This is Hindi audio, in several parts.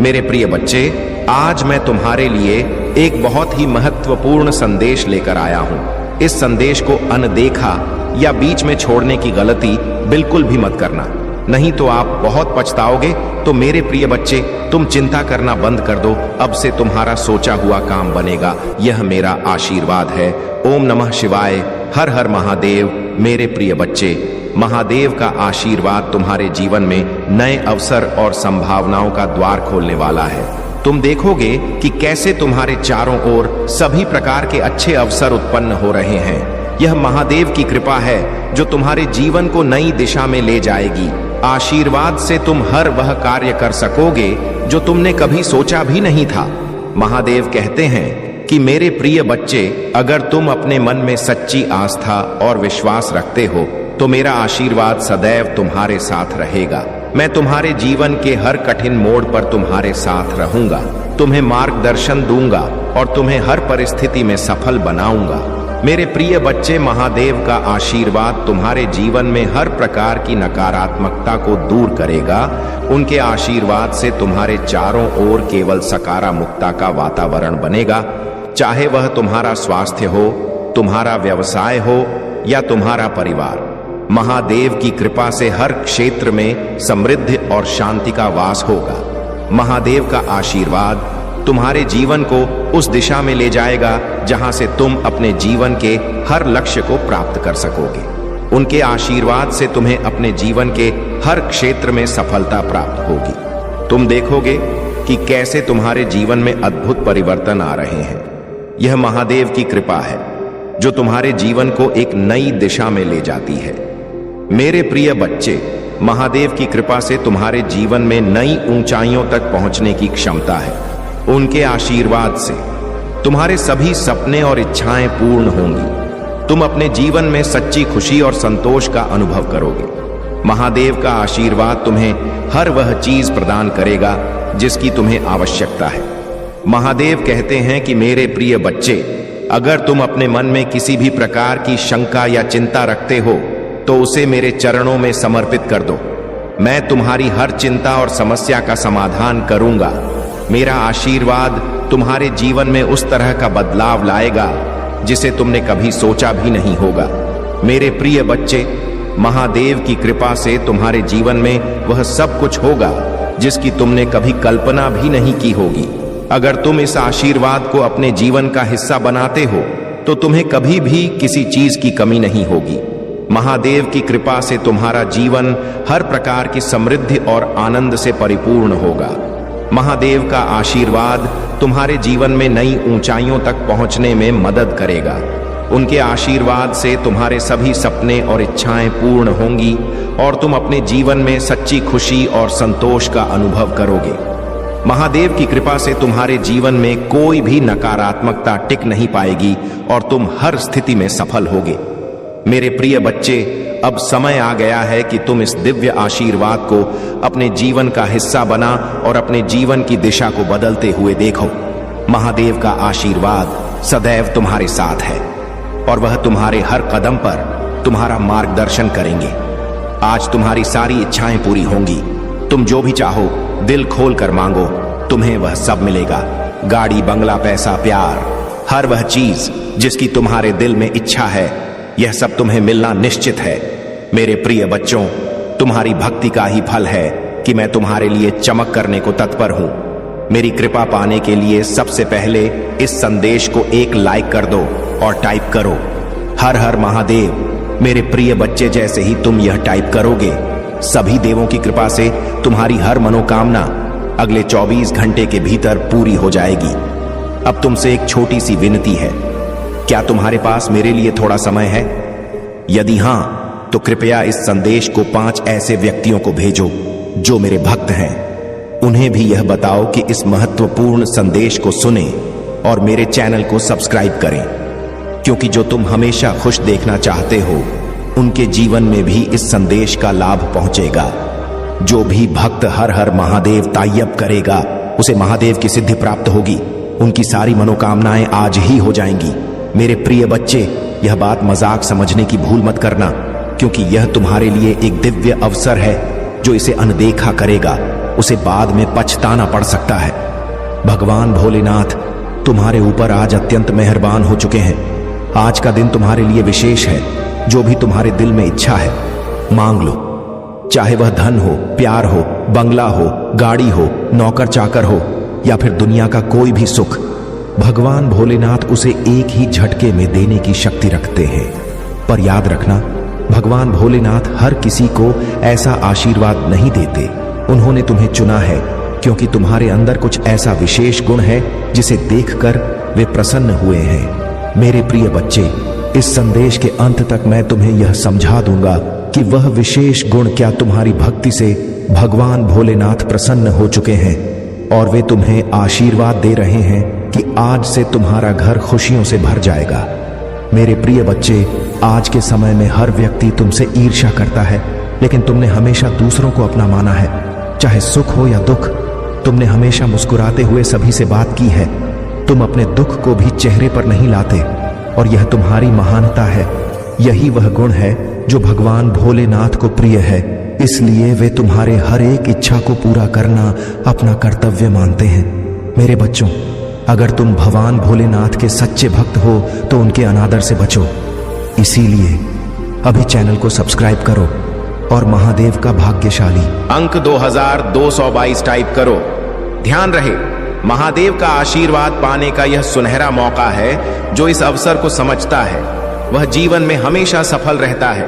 मेरे प्रिय बच्चे, आज मैं तुम्हारे लिए एक बहुत ही महत्वपूर्ण संदेश लेकर आया हूं। इस संदेश को अनदेखा या बीच में छोड़ने की गलती बिल्कुल भी मत करना, नहीं तो आप बहुत पछताओगे। तो मेरे प्रिय बच्चे, तुम चिंता करना बंद कर दो। अब से तुम्हारा सोचा हुआ काम बनेगा, यह मेरा आशीर्वाद है। ओम नमः शिवाय, हर हर महादेव। मेरे प्रिय बच्चे, महादेव का आशीर्वाद तुम्हारे जीवन में नए अवसर और संभावनाओं का द्वार खोलने वाला है। तुम देखोगे कि कैसे तुम्हारे चारों ओर सभी प्रकार के अच्छे अवसर उत्पन्न हो रहे हैं। यह महादेव की कृपा है जो तुम्हारे जीवन को नई दिशा में ले जाएगी। आशीर्वाद से तुम हर वह कार्य कर सकोगे जो तुमने कभी सोचा भी नहीं था। महादेव कहते हैं कि मेरे प्रिय बच्चे, अगर तुम अपने मन में सच्ची आस्था और विश्वास रखते हो तो मेरा आशीर्वाद सदैव तुम्हारे साथ रहेगा। मैं तुम्हारे जीवन के हर कठिन मोड़ पर तुम्हारे साथ रहूंगा, तुम्हें मार्गदर्शन दूंगा और तुम्हें हर परिस्थिति में सफल बनाऊंगा। मेरे प्रिय बच्चे, महादेव का आशीर्वाद तुम्हारे जीवन में हर प्रकार की नकारात्मकता को दूर करेगा। उनके आशीर्वाद से तुम्हारे चारों ओर केवल सकारात्मकता का वातावरण बनेगा, चाहे वह तुम्हारा स्वास्थ्य हो, तुम्हारा व्यवसाय हो या तुम्हारा परिवार। महादेव की कृपा से हर क्षेत्र में समृद्धि और शांति का वास होगा। महादेव का आशीर्वाद तुम्हारे जीवन को उस दिशा में ले जाएगा जहां से तुम अपने जीवन के हर लक्ष्य को प्राप्त कर सकोगे। उनके आशीर्वाद से तुम्हें अपने जीवन के हर क्षेत्र में सफलता प्राप्त होगी। तुम देखोगे कि कैसे तुम्हारे जीवन में अद्भुत परिवर्तन आ रहे हैं। यह महादेव की कृपा है जो तुम्हारे जीवन को एक नई दिशा में ले जाती है। मेरे प्रिय बच्चे, महादेव की कृपा से तुम्हारे जीवन में नई ऊंचाइयों तक पहुंचने की क्षमता है। उनके आशीर्वाद से तुम्हारे सभी सपने और इच्छाएं पूर्ण होंगी। तुम अपने जीवन में सच्ची खुशी और संतोष का अनुभव करोगे। महादेव का आशीर्वाद तुम्हें हर वह चीज प्रदान करेगा जिसकी तुम्हें आवश्यकता है। महादेव कहते हैं कि मेरे प्रिय बच्चे, अगर तुम अपने मन में किसी भी प्रकार की शंका या चिंता रखते हो तो उसे मेरे चरणों में समर्पित कर दो। मैं तुम्हारी हर चिंता और समस्या का समाधान करूंगा। मेरा आशीर्वाद तुम्हारे जीवन में उस तरह का बदलाव लाएगा जिसे तुमने कभी सोचा भी नहीं होगा। मेरे प्रिय बच्चे, महादेव की कृपा से तुम्हारे जीवन में वह सब कुछ होगा जिसकी तुमने कभी कल्पना भी नहीं की होगी। अगर तुम इस आशीर्वाद को अपने जीवन का हिस्सा बनाते हो तो तुम्हें कभी भी किसी चीज की कमी नहीं होगी। महादेव की कृपा से तुम्हारा जीवन हर प्रकार की समृद्धि और आनंद से परिपूर्ण होगा। महादेव का आशीर्वाद तुम्हारे जीवन में नई ऊंचाइयों तक पहुंचने में मदद करेगा। उनके आशीर्वाद से तुम्हारे सभी सपने और इच्छाएं पूर्ण होंगी और तुम अपने जीवन में सच्ची खुशी और संतोष का अनुभव करोगे। महादेव की कृपा से तुम्हारे जीवन में कोई भी नकारात्मकता टिक नहीं पाएगी और तुम हर स्थिति में सफल होगे। मेरे प्रिय बच्चे, अब समय आ गया है कि तुम इस दिव्य आशीर्वाद को अपने जीवन का हिस्सा बना और अपने जीवन की दिशा को बदलते हुए देखो। महादेव का आशीर्वाद सदैव तुम्हारे साथ है और वह तुम्हारे हर कदम पर तुम्हारा मार्गदर्शन करेंगे। आज तुम्हारी सारी इच्छाएं पूरी होंगी। तुम जो भी चाहो दिल खोल कर मांगो, तुम्हें वह सब मिलेगा। गाड़ी, बंगला, पैसा, प्यार, हर वह चीज जिसकी तुम्हारे दिल में इच्छा है, यह सब तुम्हें मिलना निश्चित है। मेरे प्रिय बच्चों, तुम्हारी भक्ति का ही फल है कि मैं तुम्हारे लिए चमक करने को तत्पर हूं। मेरी कृपा पाने के लिए सबसे पहले इस संदेश को एक लाइक कर दो और टाइप करो हर हर महादेव। मेरे प्रिय बच्चे, जैसे ही तुम यह टाइप करोगे, सभी देवों की कृपा से तुम्हारी हर मनोकामना अगले 24 घंटे के भीतर पूरी हो जाएगी। अब तुमसे एक छोटी सी विनती है, क्या तुम्हारे पास मेरे लिए थोड़ा समय है? यदि हां, तो कृपया इस संदेश को 5 ऐसे व्यक्तियों को भेजो जो मेरे भक्त हैं। उन्हें भी यह बताओ कि इस महत्वपूर्ण संदेश को सुने और मेरे चैनल को सब्सक्राइब करें, क्योंकि जो तुम हमेशा खुश देखना चाहते हो, उनके जीवन में भी इस संदेश का लाभ पहुंचेगा। जो भी भक्त हर हर महादेव तायब करेगा, उसे महादेव की सिद्धि प्राप्त होगी। उनकी सारी मनोकामनाएं आज ही हो जाएंगी। मेरे प्रिय बच्चे, यह बात मजाक समझने की भूल मत करना, क्योंकि यह तुम्हारे लिए एक दिव्य अवसर है जो इसे अनदेखा करेगा। उसे बाद में पछताना पड़ सकता है। भगवान भोलेनाथ तुम्हारे ऊपर आज अत्यंत मेहरबान हो चुके हैं। आज का दिन तुम्हारे लिए विशेष है। जो भी तुम्हारे दिल में इच्छा है मांग लो, चाहे वह धन हो, प्यार हो, बंगला हो, गाड़ी हो, नौकर चाकर हो या फिर दुनिया का कोई भी सुख। भगवान भोलेनाथ उसे एक ही झटके में देने की शक्ति रखते हैं। पर याद रखना, भगवान भोलेनाथ हर किसी को ऐसा आशीर्वाद नहीं देते। उन्होंने तुम्हें चुना है क्योंकि तुम्हारे अंदर कुछ ऐसा विशेष गुण है जिसे देखकर वे प्रसन्न हुए हैं। मेरे प्रिय बच्चे, इस संदेश के अंत तक मैं तुम्हें यह समझा दूंगा कि वह विशेष गुण क्या तुम्हारी भक्ति से भगवान भोलेनाथ प्रसन्न हो चुके हैं और वे तुम्हें आशीर्वाद दे रहे हैं कि आज से तुम्हारा घर खुशियों से भर जाएगा। मेरे प्रिय बच्चे, आज के समय में हर व्यक्ति तुमसे ईर्ष्या करता है, लेकिन तुमने हमेशा दूसरों को अपना माना है। चाहे सुख हो या दुख, तुमने हमेशा मुस्कुराते हुए सभी से बात की है। तुम अपने दुख को भी चेहरे पर नहीं लाते और यह तुम्हारी महानता है। यही वह गुण है जो भगवान भोलेनाथ को प्रिय है। इसलिए वे तुम्हारे हर एक इच्छा को पूरा करना अपना कर्तव्य मानते हैं। मेरे बच्चों, अगर तुम भगवान भोलेनाथ के सच्चे भक्त हो तो उनके अनादर से बचो। इसीलिए अभी चैनल को सब्सक्राइब करो और महादेव का भाग्यशाली अंक 2222 टाइप करो। ध्यान रहे, महादेव का आशीर्वाद पाने का यह सुनहरा मौका है। जो इस अवसर को समझता है वह जीवन में हमेशा सफल रहता है।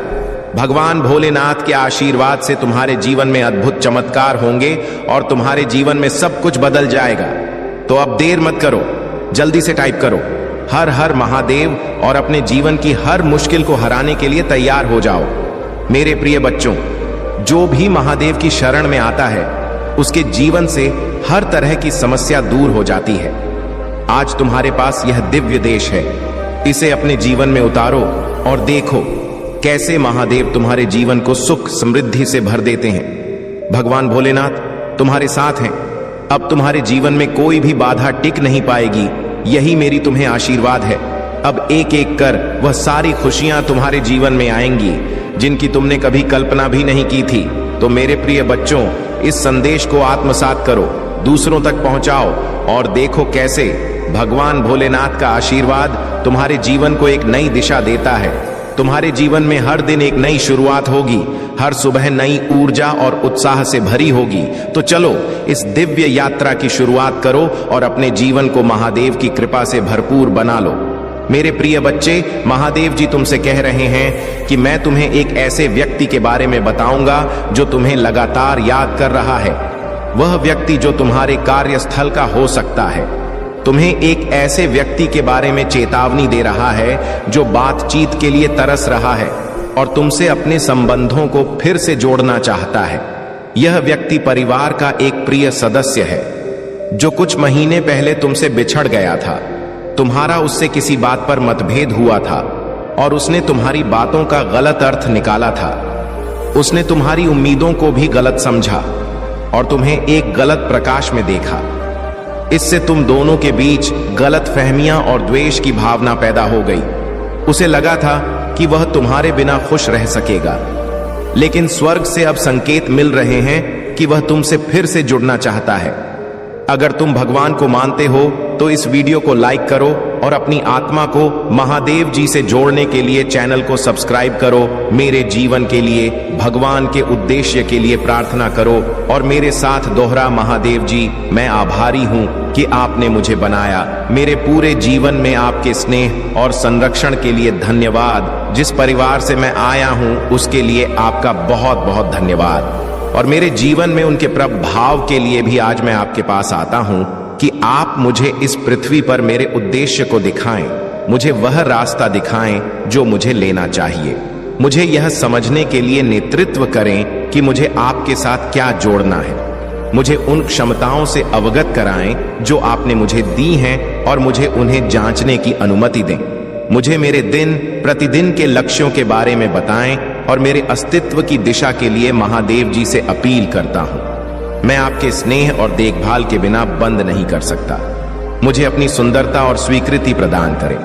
भगवान भोलेनाथ के आशीर्वाद से तुम्हारे जीवन में अद्भुत चमत्कार होंगे और तुम्हारे जीवन में सब कुछ बदल जाएगा। तो अब देर मत करो, जल्दी से टाइप करो हर हर महादेव और अपने जीवन की हर मुश्किल को हराने के लिए तैयार हो जाओ। मेरे प्रिय बच्चों, जो भी महादेव की शरण में आता है उसके जीवन से हर तरह की समस्या दूर हो जाती है। आज तुम्हारे पास यह दिव्य देश है, इसे अपने जीवन में उतारो और देखो कैसे महादेव तुम्हारे जीवन को सुख समृद्धि से भर देते हैं। भगवान भोलेनाथ तुम्हारे साथ हैं। अब तुम्हारे जीवन में कोई भी बाधा टिक नहीं पाएगी। यही मेरी तुम्हें आशीर्वाद है। अब एक एक कर वह सारी खुशियां तुम्हारे जीवन में आएंगी जिनकी तुमने कभी कल्पना भी नहीं की थी। तो मेरे प्रिय बच्चों, इस संदेश को आत्मसात करो, दूसरों तक पहुंचाओ और देखो कैसे भगवान भोलेनाथ का आशीर्वाद तुम्हारे जीवन को एक नई दिशा देता है। तुम्हारे जीवन में हर दिन एक नई शुरुआत होगी, हर सुबह नई ऊर्जा और उत्साह से भरी होगी। तो चलो इस दिव्य यात्रा की शुरुआत करो और अपने जीवन को महादेव की कृपा से भरपूर बना लो। मेरे प्रिय बच्चे, महादेव जी तुमसे कह रहे हैं कि मैं तुम्हें एक ऐसे व्यक्ति के बारे में बताऊंगा जो तुम्हें लगातार याद कर रहा है। वह व्यक्ति जो तुम्हारे कार्यस्थल का हो सकता है। तुम्हें एक ऐसे व्यक्ति के बारे में चेतावनी दे रहा है जो बातचीत के लिए तरस रहा है और तुमसे अपने संबंधों को फिर से जोड़ना चाहता है। यह व्यक्ति परिवार का एक प्रिय सदस्य है जो कुछ महीने पहले तुमसे बिछड़ गया था। तुम्हारा उससे किसी बात पर मतभेद हुआ था और उसने तुम्हारी बातों का गलत अर्थ निकाला था। उसने तुम्हारी उम्मीदों को भी गलत समझा और तुम्हें एक गलत प्रकाश में देखा। इससे तुम दोनों के बीच गलत फहमियां और द्वेष की भावना पैदा हो गई। उसे लगा था कि वह तुम्हारे बिना खुश रह सकेगा, लेकिन स्वर्ग से अब संकेत मिल रहे हैं कि वह तुमसे फिर से जुड़ना चाहता है। अगर तुम भगवान को मानते हो तो इस वीडियो को लाइक करो और अपनी आत्मा को महादेव जी से जोड़ने के लिए चैनल को सब्सक्राइब करो। मेरे जीवन के लिए, भगवान के उद्देश्य के लिए प्रार्थना करो और मेरे साथ दोहरा, महादेव जी मैं आभारी हूँ कि आपने मुझे बनाया। मेरे पूरे जीवन में आपके स्नेह और संरक्षण के लिए धन्यवाद। जिस परिवार से मैं आया हूँ उसके लिए आपका बहुत बहुत धन्यवाद। और मेरे जीवन में उनके प्रभाव के लिए भी आज मैं आपके पास आता हूं कि आप मुझे इस पृथ्वी पर मेरे उद्देश्य को दिखाएं, मुझे वह रास्ता दिखाएं जो मुझे लेना चाहिए। मुझे यह समझने के लिए नेतृत्व करें कि मुझे आपके साथ क्या जोड़ना है। मुझे उन क्षमताओं से अवगत कराएं जो आपने मुझे दी हैं और मुझे उन्हें जांचने की अनुमति दें। मुझे मेरे दिन प्रतिदिन के लक्ष्यों के बारे में बताएं और मेरे अस्तित्व की दिशा के लिए महादेव जी से अपील करता हूं। मैं आपके स्नेह और देखभाल के बिना बंद नहीं कर सकता। मुझे अपनी सुंदरता और स्वीकृति प्रदान करें।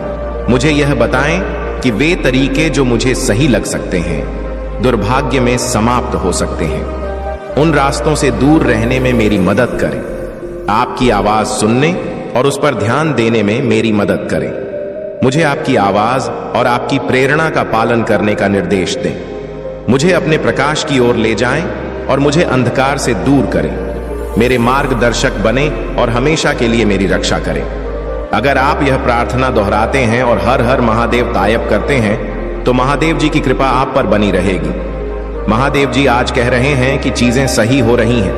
मुझे यह बताएं कि वे तरीके जो मुझे सही लग सकते हैं दुर्भाग्य में समाप्त हो सकते हैं। उन रास्तों से दूर रहने में मेरी मदद करें। आपकी आवाज सुनने और उस पर ध्यान देने में मेरी मदद करें। मुझे आपकी आवाज और आपकी प्रेरणा का पालन करने का निर्देश दें। मुझे अपने प्रकाश की ओर ले जाएं और मुझे अंधकार से दूर करें। मेरे मार्गदर्शक बने और हमेशा के लिए मेरी रक्षा करें। अगर आप यह प्रार्थना दोहराते हैं और हर हर महादेव तायब करते हैं तो महादेव जी की कृपा आप पर बनी रहेगी। महादेव जी आज कह रहे हैं कि चीजें सही हो रही हैं,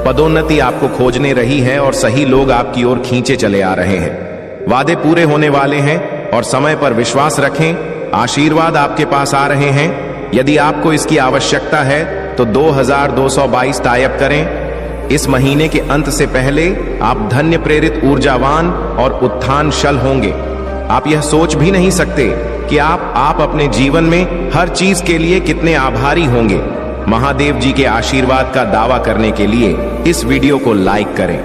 पदोन्नति आपको खोजने रही है और सही लोग आपकी ओर खींचे चले आ रहे हैं। वादे पूरे होने वाले हैं और समय पर विश्वास रखें। आशीर्वाद आपके पास आ रहे हैं। यदि आपको इसकी आवश्यकता है तो 2222 तायब करें। इस महीने के अंत से पहले आप धन्य प्रेरित ऊर्जावान और उत्थानशल होंगे। आप यह सोच भी नहीं सकते कि आप अपने जीवन में हर चीज के लिए कितने आभारी होंगे। महादेव जी के आशीर्वाद का दावा करने के लिए इस वीडियो को लाइक करें।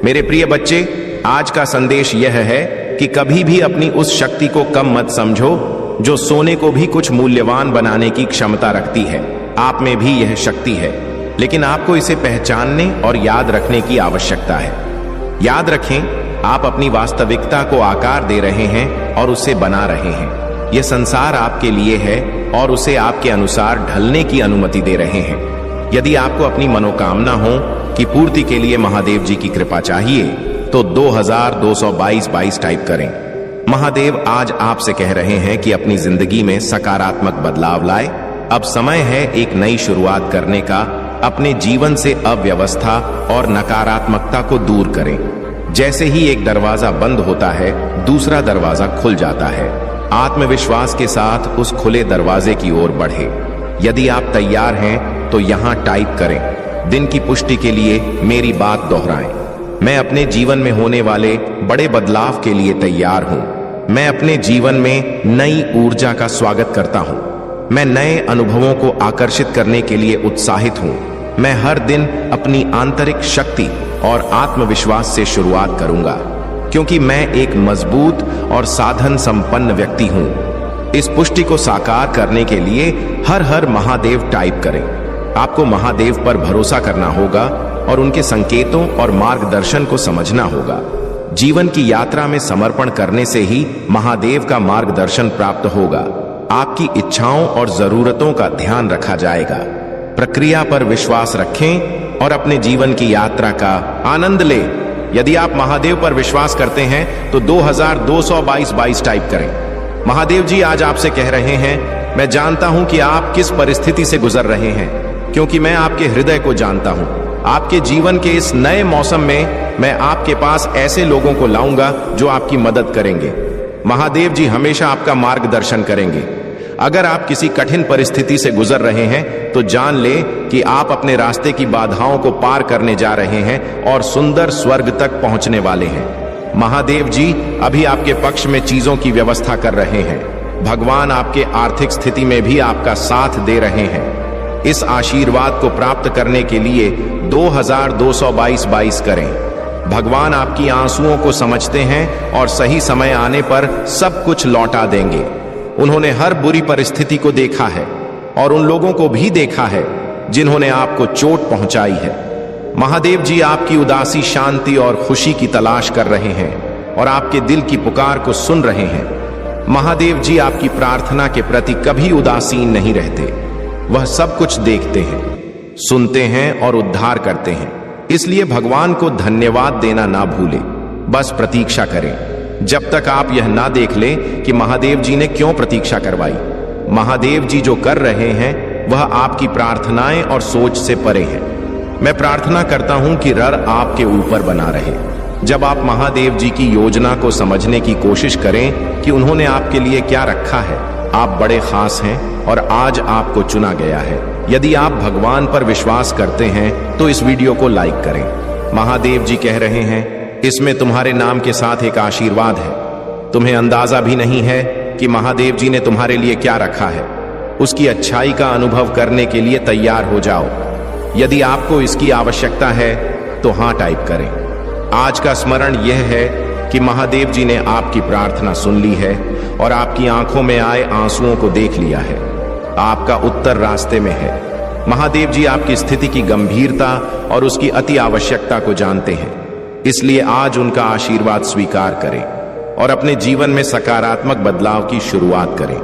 मेरे प्रिय बच्चे, आज का संदेश यह है कि कभी भी अपनी उस शक्ति को कम मत समझो जो सोने को भी कुछ मूल्यवान बनाने की क्षमता रखती है। आप में भी यह शक्ति है, लेकिन आपको इसे पहचानने और याद रखने की आवश्यकता है। याद रखें, आप अपनी वास्तविकता को आकार दे रहे हैं और उसे बना रहे हैं। यह संसार आपके लिए है और उसे आपके अनुसार ढलने की अनुमति दे रहे हैं। यदि आपको अपनी मनोकामना हो कि पूर्ति के लिए महादेव जी की कृपा चाहिए तो 2222 टाइप करें। महादेव आज आपसे कह रहे हैं कि अपनी जिंदगी में सकारात्मक बदलाव लाए। अब समय है एक नई शुरुआत करने का। अपने जीवन से अव्यवस्था और नकारात्मकता को दूर करें। जैसे ही एक दरवाजा बंद होता है, दूसरा दरवाजा खुल जाता है। आत्मविश्वास के साथ उस खुले दरवाजे की ओर बढ़े। यदि आप तैयार हैं तो यहां टाइप करें। दिन की पुष्टि के लिए मेरी बात दोहराएं। मैं अपने जीवन में होने वाले बड़े बदलाव के लिए तैयार हूं। मैं अपने जीवन में नई ऊर्जा का स्वागत करता हूं। मैं नए अनुभवों को आकर्षित करने के लिए उत्साहित हूं। मैं हर दिन अपनी आंतरिक शक्ति और आत्मविश्वास से शुरुआत करूंगा, क्योंकि मैं एक मजबूत और साधन संपन्न व्यक्ति हूं। इस पुष्टि को साकार करने के लिए हर हर महादेव टाइप करें। आपको महादेव पर भरोसा करना होगा और उनके संकेतों और मार्गदर्शन को समझना होगा। जीवन की यात्रा में समर्पण करने से ही महादेव का मार्गदर्शन प्राप्त होगा। आपकी इच्छाओं और जरूरतों का ध्यान रखा जाएगा। प्रक्रिया पर विश्वास रखें और अपने जीवन की यात्रा का आनंद लें। यदि आप महादेव पर विश्वास करते हैं तो 2222 टाइप करें। महादेव जी आज आपसे कह रहे हैं, मैं जानता हूं कि आप किस परिस्थिति से गुजर रहे हैं, क्योंकि मैं आपके हृदय को जानता हूं। आपके जीवन के इस नए मौसम में मैं आपके पास ऐसे लोगों को लाऊंगा जो आपकी मदद करेंगे। महादेव जी हमेशा आपका मार्गदर्शन करेंगे। अगर आप किसी कठिन परिस्थिति से गुजर रहे हैं तो जान लें कि आप अपने रास्ते की बाधाओं को पार करने जा रहे हैं और सुंदर स्वर्ग तक पहुंचने वाले हैं। महादेव जी अभी आपके पक्ष में चीजों की व्यवस्था कर रहे हैं। भगवान आपके आर्थिक स्थिति में भी आपका साथ दे रहे हैं। इस आशीर्वाद को प्राप्त करने के लिए 2222 करें। भगवान आपकी आंसुओं को समझते हैं और सही समय आने पर सब कुछ लौटा देंगे। उन्होंने हर बुरी परिस्थिति को देखा है और उन लोगों को भी देखा है जिन्होंने आपको चोट पहुंचाई है। महादेव जी आपकी उदासी शांति और खुशी की तलाश कर रहे हैं और आपके दिल की पुकार को सुन रहे हैं। महादेव जी आपकी प्रार्थना के प्रति कभी उदासीन नहीं रहते। वह सब कुछ देखते हैं, सुनते हैं और उद्धार करते हैं। इसलिए भगवान को धन्यवाद देना ना भूले। बस प्रतीक्षा करें जब तक आप यह ना देख लें कि महादेव जी ने क्यों प्रतीक्षा करवाई। महादेव जी जो कर रहे हैं वह आपकी प्रार्थनाएं और सोच से परे है। मैं प्रार्थना करता हूं कि रर आपके ऊपर बना रहे। जब आप महादेव जी की योजना को समझने की कोशिश करें कि उन्होंने आपके लिए क्या रखा है, आप बड़े खास हैं और आज आपको चुना गया है। यदि आप भगवान पर विश्वास करते हैं तो इस वीडियो को लाइक करें। महादेव जी कह रहे हैं, इसमें तुम्हारे नाम के साथ एक आशीर्वाद है। तुम्हें अंदाजा भी नहीं है कि महादेव जी ने तुम्हारे लिए क्या रखा है। उसकी अच्छाई का अनुभव करने के लिए तैयार हो जाओ। यदि आपको इसकी आवश्यकता है तो हाँ टाइप करें। आज का स्मरण यह है कि महादेव जी ने आपकी प्रार्थना सुन ली है और आपकी आंखों में आए आंसुओं को देख लिया है। आपका उत्तर रास्ते में है। महादेव जी आपकी स्थिति की गंभीरता और उसकी अति आवश्यकता को जानते हैं, इसलिए आज उनका आशीर्वाद स्वीकार करें और अपने जीवन में सकारात्मक बदलाव की शुरुआत करें।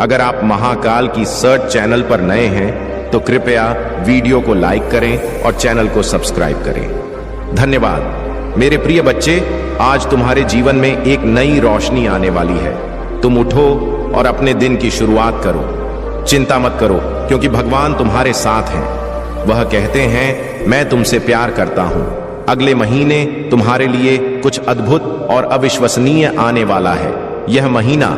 अगर आप महाकाल की सर्च चैनल पर नए हैं तो कृपया वीडियो को लाइक करें और चैनल को सब्सक्राइब करें। धन्यवाद। मेरे प्रिय बच्चे, आज तुम्हारे जीवन में एक नई रोशनी आने वाली है। तुम उठो और अपने दिन की शुरुआत करो। चिंता मत करो, क्योंकि भगवान तुम्हारे साथ हैं। वह कहते हैं, मैं तुमसे प्यार करता हूं। अगले महीने तुम्हारे लिए कुछ अद्भुत और अविश्वसनीय आने वाला है। यह महीना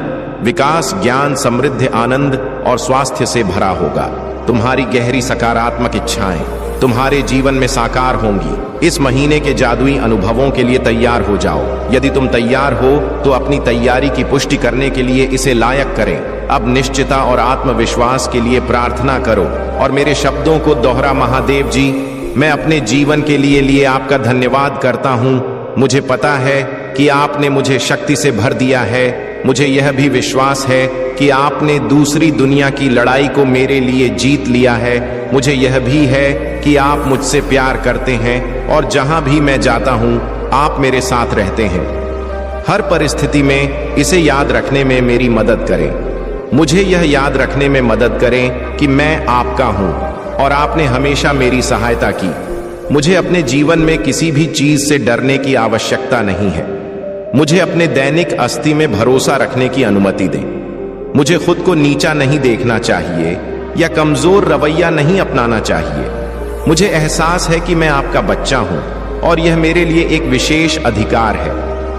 विकास, ज्ञान, समृद्धि, आनंद और स्वास्थ्य से भरा होगा। तुम्हारी गहरी सकारात्मक इच्छाएं तुम्हारे जीवन में साकार होंगी। इस महीने के जादुई अनुभवों के लिए तैयार हो जाओ। यदि तुम तैयार हो तो अपनी तैयारी की पुष्टि करने के लिए इसे लायक करें। अब निश्चितता और आत्मविश्वास के लिए प्रार्थना करो और मेरे शब्दों को दोहरा। महादेव जी, मैं अपने जीवन के लिए आपका धन्यवाद करता हूं। मुझे पता है कि आपने मुझे शक्ति से भर दिया है। मुझे यह भी विश्वास है कि आपने दूसरी दुनिया की लड़ाई को मेरे लिए जीत लिया है। मुझे यह भी है कि आप मुझसे प्यार करते हैं और जहां भी मैं जाता हूं आप मेरे साथ रहते हैं। हर परिस्थिति में इसे याद रखने में मेरी मदद करें। मुझे यह याद रखने में मदद करें कि मैं आपका हूं और आपने हमेशा मेरी सहायता की। मुझे अपने जीवन में किसी भी चीज से डरने की आवश्यकता नहीं है। मुझे अपने दैनिक अस्ति में भरोसा रखने की अनुमति दें। मुझे खुद को नीचा नहीं देखना चाहिए या कमजोर रवैया नहीं अपनाना चाहिए। मुझे एहसास है कि मैं आपका बच्चा हूं और यह मेरे लिए एक विशेष अधिकार है,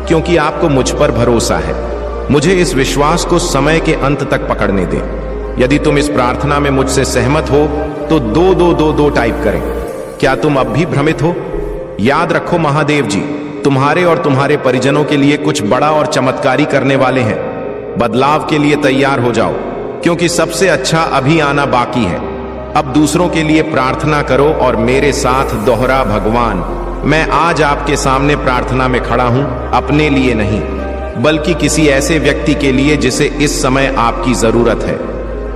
क्योंकि आपको मुझ पर भरोसा है। मुझे इस विश्वास को समय के अंत तक पकड़ने दें। यदि तुम इस प्रार्थना में मुझसे सहमत हो तो 2222 टाइप करें। क्या तुम अब भी भ्रमित हो? याद रखो, महादेव जी तुम्हारे और तुम्हारे परिजनों के लिए कुछ बड़ा और चमत्कारी करने वाले हैं। बदलाव के लिए तैयार हो जाओ, क्योंकि सबसे अच्छा अभी आना बाकी है। अब दूसरों के लिए प्रार्थना करो और मेरे साथ दोहरा, भगवान मैं आज आपके सामने प्रार्थना में खड़ा हूं, अपने लिए नहीं बल्कि किसी ऐसे व्यक्ति के लिए जिसे इस समय आपकी जरूरत है।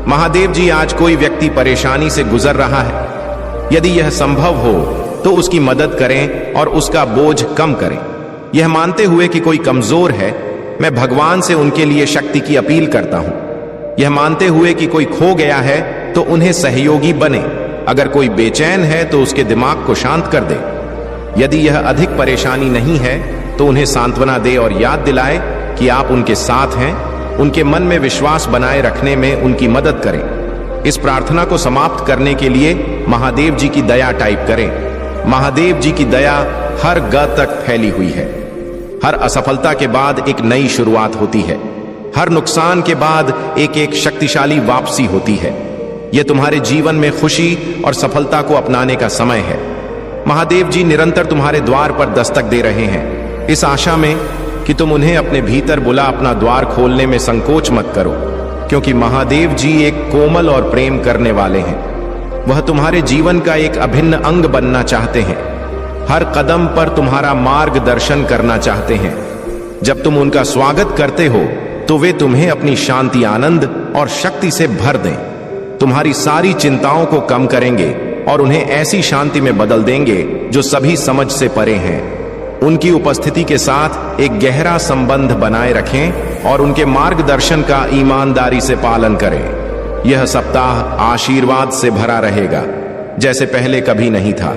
महादेव जी, आज कोई व्यक्ति परेशानी से गुजर रहा है। यदि यह संभव हो तो उसकी मदद करें और उसका बोझ कम करें। यह मानते हुए कि कोई कमजोर है, मैं भगवान से उनके लिए शक्ति की अपील करता हूं। यह मानते हुए कि कोई खो गया है तो उन्हें सहयोगी बने। अगर कोई बेचैन है तो उसके दिमाग को शांत कर दे। यदि यह अधिक परेशानी नहीं है तो उन्हें सांत्वना दे और याद दिलाए कि आप उनके साथ हैं। उनके मन में विश्वास बनाए रखने में उनकी मदद करें। इस प्रार्थना को समाप्त करने के लिए महादेव जी की दया टाइप करें। महादेव जी की दया हर ग तक फैली हुई है। हर असफलता के बाद एक नई शुरुआत होती है। हर नुकसान के बाद एक शक्तिशाली वापसी होती है। यह तुम्हारे जीवन में खुशी और सफलता को अपनाने का समय है। महादेव जी निरंतर तुम्हारे द्वार पर दस्तक दे रहे हैं, इस आशा में कि तुम उन्हें अपने भीतर बुला अपना द्वार खोलने में संकोच मत करो, क्योंकि महादेव जी एक कोमल और प्रेम करने वाले हैं। वह तुम्हारे जीवन का एक अभिन्न अंग बनना चाहते हैं। हर कदम पर तुम्हारा मार्गदर्शन करना चाहते हैं। जब तुम उनका स्वागत करते हो तो वे तुम्हें अपनी शांति, आनंद और शक्ति से भर दें। तुम्हारी सारी चिंताओं को कम करेंगे और उन्हें ऐसी शांति में बदल देंगे जो सभी समझ से परे हैं। उनकी उपस्थिति के साथ एक गहरा संबंध बनाए रखें और उनके मार्गदर्शन का ईमानदारी से पालन करें। यह सप्ताह आशीर्वाद से भरा रहेगा जैसे पहले कभी नहीं था।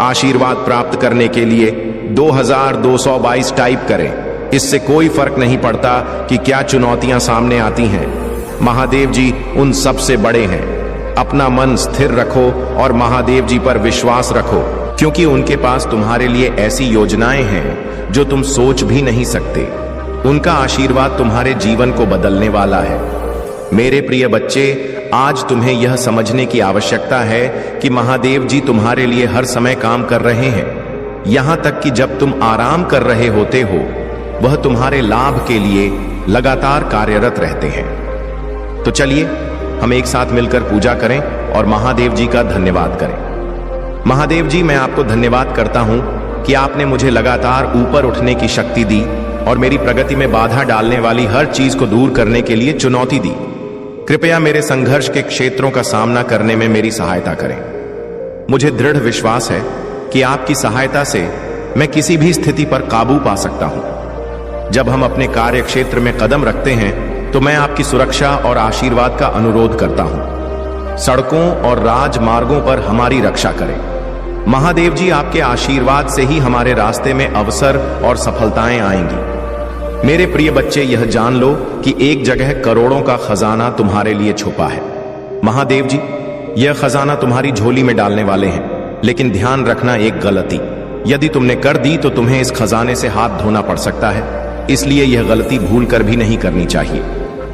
आशीर्वाद प्राप्त करने के लिए 2222 टाइप करें। इससे कोई फर्क नहीं पड़ता कि क्या चुनौतियां सामने आती हैं। महादेव जी उन सब से बड़े हैं। अपना मन स्थिर रखो और महादेव जी पर विश्वास रखो, क्योंकि उनके पास तुम्हारे लिए ऐसी योजनाएं हैं जो तुम सोच भी नहीं सकते। उनका आशीर्वाद तुम्हारे जीवन को बदलने वाला है। मेरे प्रिय बच्चे, आज तुम्हें यह समझने की आवश्यकता है कि महादेव जी तुम्हारे लिए हर समय काम कर रहे हैं। यहां तक कि जब तुम आराम कर रहे होते हो, वह तुम्हारे लाभ के लिए लगातार कार्यरत रहते हैं। तो चलिए हम एक साथ मिलकर पूजा करें और महादेव जी का धन्यवाद करें। महादेव जी, मैं आपको धन्यवाद करता हूं कि आपने मुझे लगातार ऊपर उठने की शक्ति दी और मेरी प्रगति में बाधा डालने वाली हर चीज को दूर करने के लिए चुनौती दी। कृपया मेरे संघर्ष के क्षेत्रों का सामना करने में मेरी सहायता करें। मुझे दृढ़ विश्वास है कि आपकी सहायता से मैं किसी भी स्थिति पर काबू पा सकता हूं। जब हम अपने कार्य क्षेत्र में कदम रखते हैं तो मैं आपकी सुरक्षा और आशीर्वाद का अनुरोध करता हूं। सड़कों और राजमार्गों पर हमारी रक्षा करें। महादेव जी, आपके आशीर्वाद से ही हमारे रास्ते में अवसर और सफलताएं आएंगी। मेरे प्रिय बच्चे, यह जान लो कि एक जगह करोड़ों का खजाना तुम्हारे लिए छुपा है। महादेव जी यह खजाना तुम्हारी झोली में डालने वाले हैं, लेकिन ध्यान रखना एक गलती। यदि तुमने कर दी तो तुम्हें इस खजाने से हाथ धोना पड़ सकता है, इसलिए यह गलती भूल कर भी नहीं करनी चाहिए।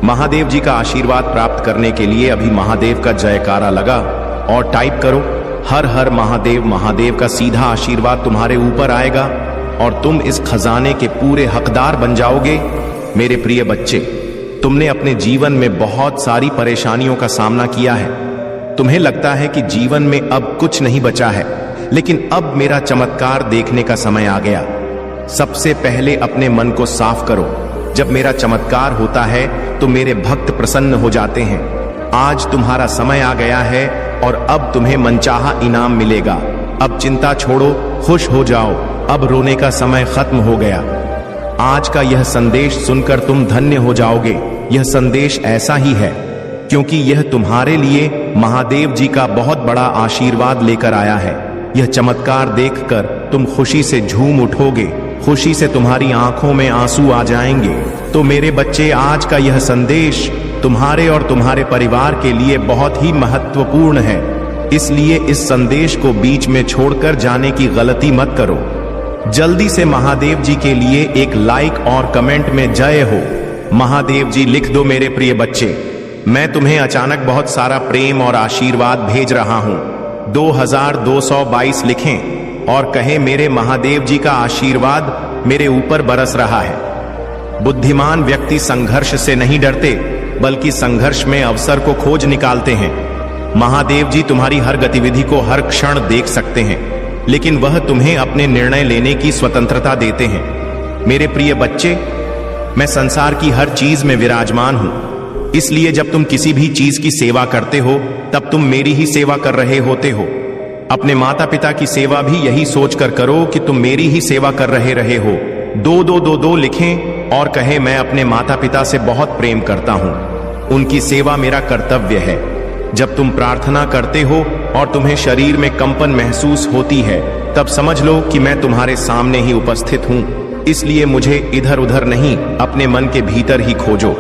महादेव जी का आशीर्वाद प्राप्त करने के लिए अभी महादेव का जयकारा लगा और टाइप करो, हर हर महादेव। महादेव का सीधा आशीर्वाद तुम्हारे ऊपर आएगा और तुम इस खजाने के पूरे हकदार बन जाओगे। मेरे प्रिय बच्चे, तुमने अपने जीवन में बहुत सारी परेशानियों का सामना किया है। तुम्हें लगता है कि जीवन में अब कुछ नहीं बचा है, लेकिन अब मेरा चमत्कार देखने का समय आ गया। सबसे पहले अपने मन को साफ करो। जब मेरा चमत्कार होता है तो मेरे भक्त प्रसन्न हो जाते हैं। आज तुम्हारा समय आ गया है और अब तुम्हें मनचाहा इनाम मिलेगा। अब चिंता छोड़ो, खुश हो जाओ। अब रोने का समय खत्म हो गया। आज का यह संदेश सुनकर तुम धन्य हो जाओगे। यह संदेश ऐसा ही है क्योंकि यह तुम्हारे लिए महादेव जी का बहुत बड़ा आशीर्वाद लेकर आया है। यह चमत्कार देखकर तुम खुशी से झूम उठोगे। खुशी से तुम्हारी आंखों में आंसू आ जाएंगे। तो मेरे बच्चे, आज का यह संदेश तुम्हारे और तुम्हारे परिवार के लिए बहुत ही महत्वपूर्ण है, इसलिए इस संदेश को बीच में छोड़कर जाने की गलती मत करो। जल्दी से महादेव जी के लिए एक लाइक और कमेंट में जय हो महादेव जी लिख दो। मेरे प्रिय बच्चे, मैं तुम्हें अचानक बहुत सारा प्रेम और आशीर्वाद भेज रहा हूं। 2222 लिखें और कहें, मेरे महादेव जी का आशीर्वाद मेरे ऊपर बरस रहा है। बुद्धिमान व्यक्ति संघर्ष से नहीं डरते, बल्कि संघर्ष में अवसर को खोज निकालते हैं। महादेव जी तुम्हारी हर गतिविधि को हर क्षण देख सकते हैं, लेकिन वह तुम्हें अपने निर्णय लेने की स्वतंत्रता देते हैं। मेरे प्रिय बच्चे, मैं संसार की हर चीज में विराजमान हूं, इसलिए जब तुम किसी भी चीज की सेवा करते हो तब तुम मेरी ही सेवा कर रहे होते हो। अपने माता पिता की सेवा भी यही सोचकर करो कि तुम मेरी ही सेवा कर रहे हो। 2222 लिखें और कहें, मैं अपने माता पिता से बहुत प्रेम करता हूं। उनकी सेवा मेरा कर्तव्य है। जब तुम प्रार्थना करते हो और तुम्हें शरीर में कंपन महसूस होती है, तब समझ लो कि मैं तुम्हारे सामने ही उपस्थित हूं। इसलिए मुझे इधर उधर नहीं, अपने मन के भीतर ही खोजो।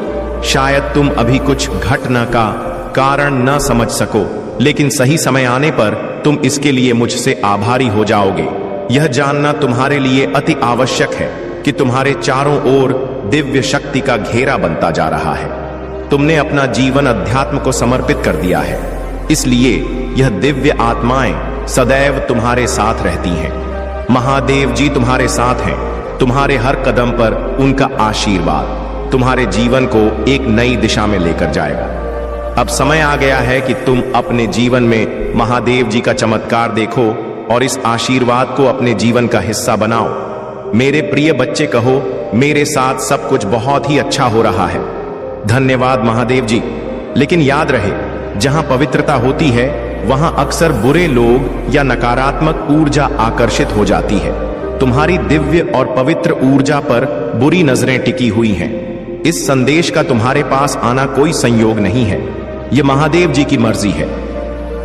शायद तुम अभी कुछ घटना का कारण न समझ सको, लेकिन सही समय आने पर तुम इसके लिए मुझसे आभारी हो जाओगे। यह जानना तुम्हारे लिए अति आवश्यक है कि तुम्हारे चारों ओर दिव्य शक्ति का घेरा बनता जा रहा है। तुमने अपना जीवन अध्यात्म को समर्पित कर दिया है, इसलिए यह दिव्य आत्माएं सदैव तुम्हारे साथ रहती हैं। महादेव जी तुम्हारे साथ हैं। तुम्हारे हर कदम पर उनका आशीर्वाद तुम्हारे जीवन को एक नई दिशा में लेकर जाएगा। अब समय आ गया है कि तुम अपने जीवन में महादेव जी का चमत्कार देखो और इस आशीर्वाद को अपने जीवन का हिस्सा बनाओ। मेरे प्रिय बच्चे, कहो, मेरे साथ सब कुछ बहुत ही अच्छा हो रहा है। धन्यवाद महादेव जी। लेकिन याद रहे, जहां पवित्रता होती है वहां अक्सर बुरे लोग या नकारात्मक ऊर्जा आकर्षित हो जाती है। तुम्हारी दिव्य और पवित्र ऊर्जा पर बुरी नजरें टिकी हुई हैं। इस संदेश का तुम्हारे पास आना कोई संयोग नहीं है, यह महादेव जी की मर्जी है।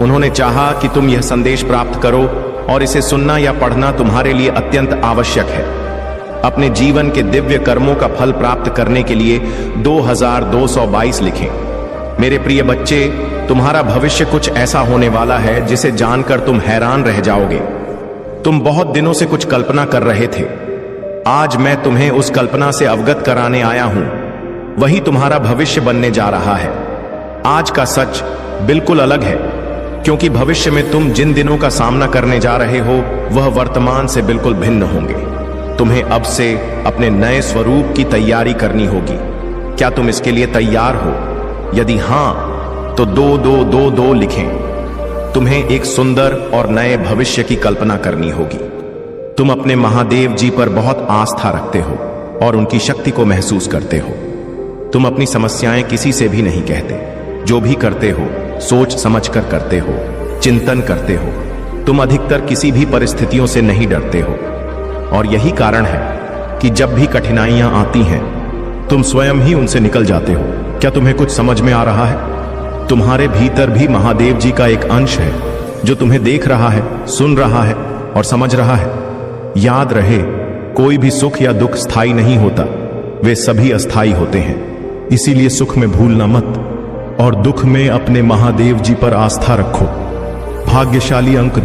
उन्होंने चाहा कि तुम यह संदेश प्राप्त करो और इसे सुनना या पढ़ना तुम्हारे लिए अत्यंत आवश्यक है। अपने जीवन के दिव्य कर्मों का फल प्राप्त करने के लिए 2222 लिखें। मेरे प्रिय बच्चे, तुम्हारा भविष्य कुछ ऐसा होने वाला है जिसे जानकर तुम हैरान रह जाओगे। तुम बहुत दिनों से कुछ कल्पना कर रहे थे। आज मैं तुम्हें उस कल्पना से अवगत कराने आया हूं। वही तुम्हारा भविष्य बनने जा रहा है। आज का सच बिल्कुल अलग है, क्योंकि भविष्य में तुम जिन दिनों का सामना करने जा रहे हो वह वर्तमान से बिल्कुल भिन्न होंगे। तुम्हें अब से अपने नए स्वरूप की तैयारी करनी होगी। क्या तुम इसके लिए तैयार हो? यदि हां, तो 2222 लिखें। तुम्हें एक सुंदर और नए भविष्य की कल्पना करनी होगी। तुम अपने महादेव जी पर बहुत आस्था रखते हो और उनकी शक्ति को महसूस करते हो। तुम अपनी समस्याएं किसी से भी नहीं कहते, जो भी करते हो सोच समझकर करते हो, चिंतन करते हो। तुम अधिकतर किसी भी परिस्थितियों से नहीं डरते हो और यही कारण है कि जब भी कठिनाइयां आती हैं तुम स्वयं ही उनसे निकल जाते हो। क्या तुम्हें कुछ समझ में आ रहा है? तुम्हारे भीतर भी महादेव जी का एक अंश है जो तुम्हें देख रहा है, सुन रहा है और समझ रहा है। याद रहे, कोई भी सुख या दुख स्थायी नहीं होता, वे सभी अस्थायी होते हैं। इसीलिए सुख में भूलना मत और दुख में अपने महादेव जी पर आस्था रखो। भाग्यशाली अंक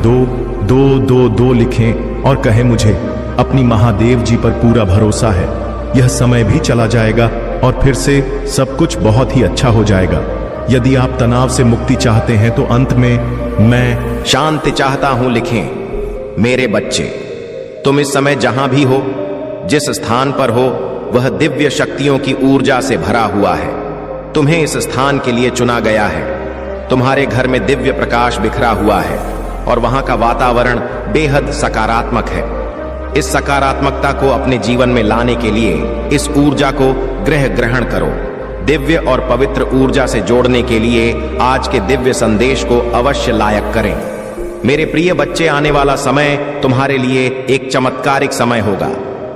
2 लिखें और कहें, मुझे अपनी महादेव जी पर पूरा भरोसा है। यह समय भी चला जाएगा और फिर से सब कुछ बहुत ही अच्छा हो जाएगा। यदि आप तनाव से मुक्ति चाहते हैं तो अंत में मैं शांति चाहता हूं लिखें। मेरे बच्चे, तुम इस समय जहां भी हो, जिस स्थान पर हो, वह दिव्य शक्तियों की ऊर्जा से भरा हुआ है। तुम्हें इस स्थान के लिए चुना गया है। तुम्हारे घर में दिव्य प्रकाश बिखरा हुआ है और वहां का वातावरण बेहद सकारात्मक है। इस सकारात्मकता को अपने जीवन में लाने के लिए इस ऊर्जा को ग्रहण करो। दिव्य और पवित्र ऊर्जा से जोड़ने के लिए आज के दिव्य संदेश को अवश्य लायक करें। मेरे प्रिय बच्चे, आने वाला समय तुम्हारे लिए एक चमत्कारिक समय होगा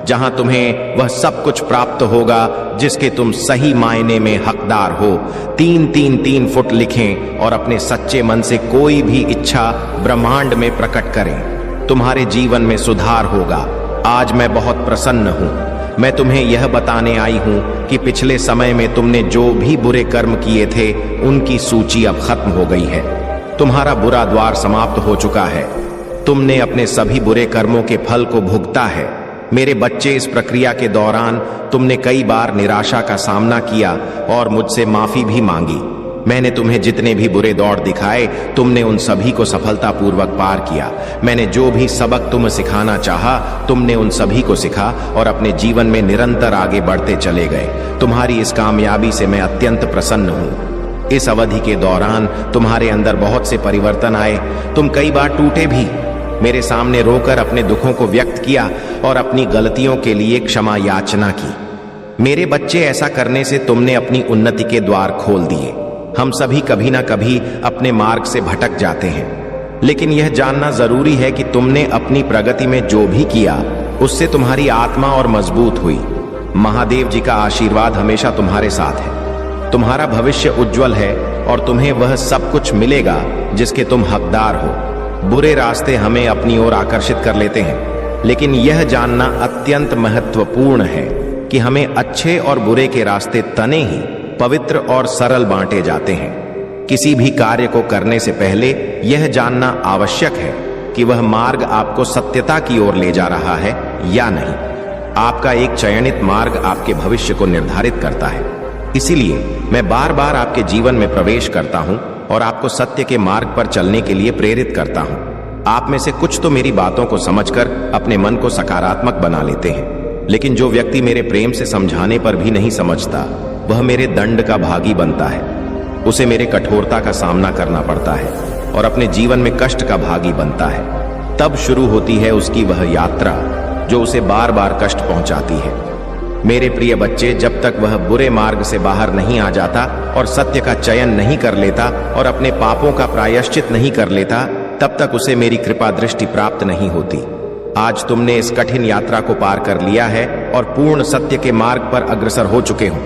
जहां तुम्हें वह सब कुछ प्राप्त होगा जिसके तुम सही मायने में हकदार हो। 3 फुट लिखें और अपने सच्चे मन से कोई भी इच्छा ब्रह्मांड में प्रकट करें। तुम्हारे जीवन में सुधार होगा। आज मैं बहुत प्रसन्न हूं। मैं तुम्हें यह बताने आई हूं कि पिछले समय में तुमने जो भी बुरे कर्म किए थे उनकी सूची अब खत्म हो गई है। तुम्हारा बुरा द्वार समाप्त हो चुका है। तुमने अपने सभी बुरे कर्मों के फल को भुगता है। मेरे बच्चे, इस प्रक्रिया के दौरान तुमने कई बार निराशा का सामना किया और मुझसे माफी भी मांगी। मैंने तुम्हें जितने भी बुरे दौर दिखाए, तुमने उन सभी को सफलतापूर्वक पार किया। मैंने जो भी सबक तुम्हें सिखाना चाहा, तुमने उन सभी को सिखा और अपने जीवन में निरंतर आगे बढ़ते चले गए। तुम्हारी इस कामयाबी से मैं अत्यंत प्रसन्न हूं। इस अवधि के दौरान तुम्हारे अंदर बहुत से परिवर्तन आए। तुम कई बार टूटे भी। मेरे सामने रोकर अपने दुखों को व्यक्त किया और अपनी गलतियों के लिए क्षमा याचना की। मेरे बच्चे, ऐसा करने से तुमने अपनी उन्नति के द्वार खोल दिए। हम सभी कभी ना कभी अपने मार्ग से भटक जाते हैं, लेकिन यह जानना जरूरी है कि तुमने अपनी प्रगति में जो भी किया उससे तुम्हारी आत्मा और मजबूत हुई। महादेव जी का आशीर्वाद हमेशा तुम्हारे साथ है। तुम्हारा भविष्य उज्जवल है और तुम्हें वह सब कुछ मिलेगा जिसके तुम हकदार हो। बुरे रास्ते हमें अपनी ओर आकर्षित कर लेते हैं, लेकिन यह जानना अत्यंत महत्वपूर्ण है कि हमें अच्छे और बुरे के रास्ते तने ही पवित्र और सरल बांटे जाते हैं। किसी भी कार्य को करने से पहले यह जानना आवश्यक है कि वह मार्ग आपको सत्यता की ओर ले जा रहा है या नहीं। आपका एक चयनित मार्ग आपके भविष्य को निर्धारित करता है। इसीलिए मैं बार बार आपके जीवन में प्रवेश करता हूं और आपको सत्य के मार्ग पर चलने के लिए प्रेरित करता हूं। आप में से कुछ तो मेरी बातों को समझकर अपने मन को सकारात्मक बना लेते हैं, लेकिन जो व्यक्ति मेरे प्रेम से समझाने पर भी नहीं समझता, वह मेरे दंड का भागी बनता है। उसे मेरे कठोरता का सामना करना पड़ता है और अपने जीवन में कष्ट का भागी बनता है। तब शुरू होती है उसकी वह यात्रा जो उसे बार बार कष्ट पहुंचाती है। मेरे प्रिय बच्चे, जब तक वह बुरे मार्ग से बाहर नहीं आ जाता और सत्य का चयन नहीं कर लेता और अपने पापों का प्रायश्चित नहीं कर लेता, तब तक उसे मेरी कृपा दृष्टि प्राप्त नहीं होती। आज तुमने इस कठिन यात्रा को पार कर लिया है और पूर्ण सत्य के मार्ग पर अग्रसर हो चुके हो।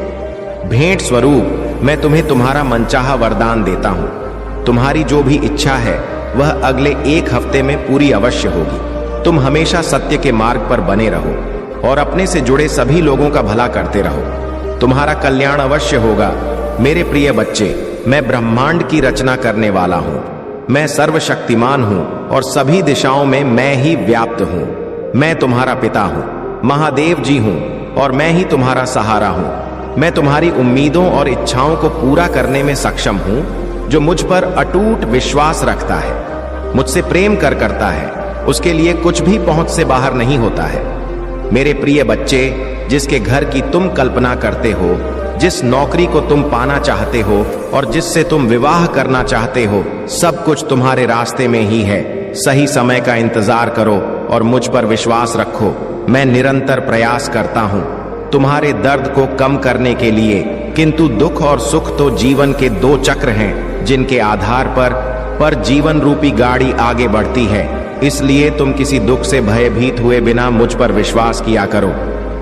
भेंट स्वरूप मैं तुम्हें तुम्हारा मनचाहा वरदान देता हूं। तुम्हारी जो भी इच्छा है वह अगले 1 हफ्ते में पूरी अवश्य होगी। तुम हमेशा सत्य के मार्ग पर बने रहो और अपने से जुड़े सभी लोगों का भला करते रहो। तुम्हारा कल्याण अवश्य होगा। मेरे प्रिय बच्चे, मैं ब्रह्मांड की रचना करने वाला हूं। मैं सर्वशक्तिमान हूं और सभी दिशाओं में मैं ही व्याप्त हूं। मैं तुम्हारा पिता हूं, महादेव जी हूं और मैं ही तुम्हारा सहारा हूं। मैं तुम्हारी उम्मीदों और इच्छाओं को पूरा करने में सक्षम हूं। जो मुझ पर अटूट विश्वास रखता है, मुझसे प्रेम करता है, उसके लिए कुछ भी पहुंच से बाहर नहीं होता है। मेरे प्रिय बच्चे, जिसके घर की तुम कल्पना करते हो, जिस नौकरी को तुम पाना चाहते हो और जिससे तुम विवाह करना चाहते हो, सब कुछ तुम्हारे रास्ते में ही है। सही समय का इंतजार करो और मुझ पर विश्वास रखो। मैं निरंतर प्रयास करता हूं। तुम्हारे दर्द को कम करने के लिए। किंतु दुख और सुख तो जीवन के दो चक्र हैं जिनके आधार पर जीवन रूपी गाड़ी आगे बढ़ती है। इसलिए तुम किसी दुख से भयभीत हुए बिना मुझ पर विश्वास किया करो।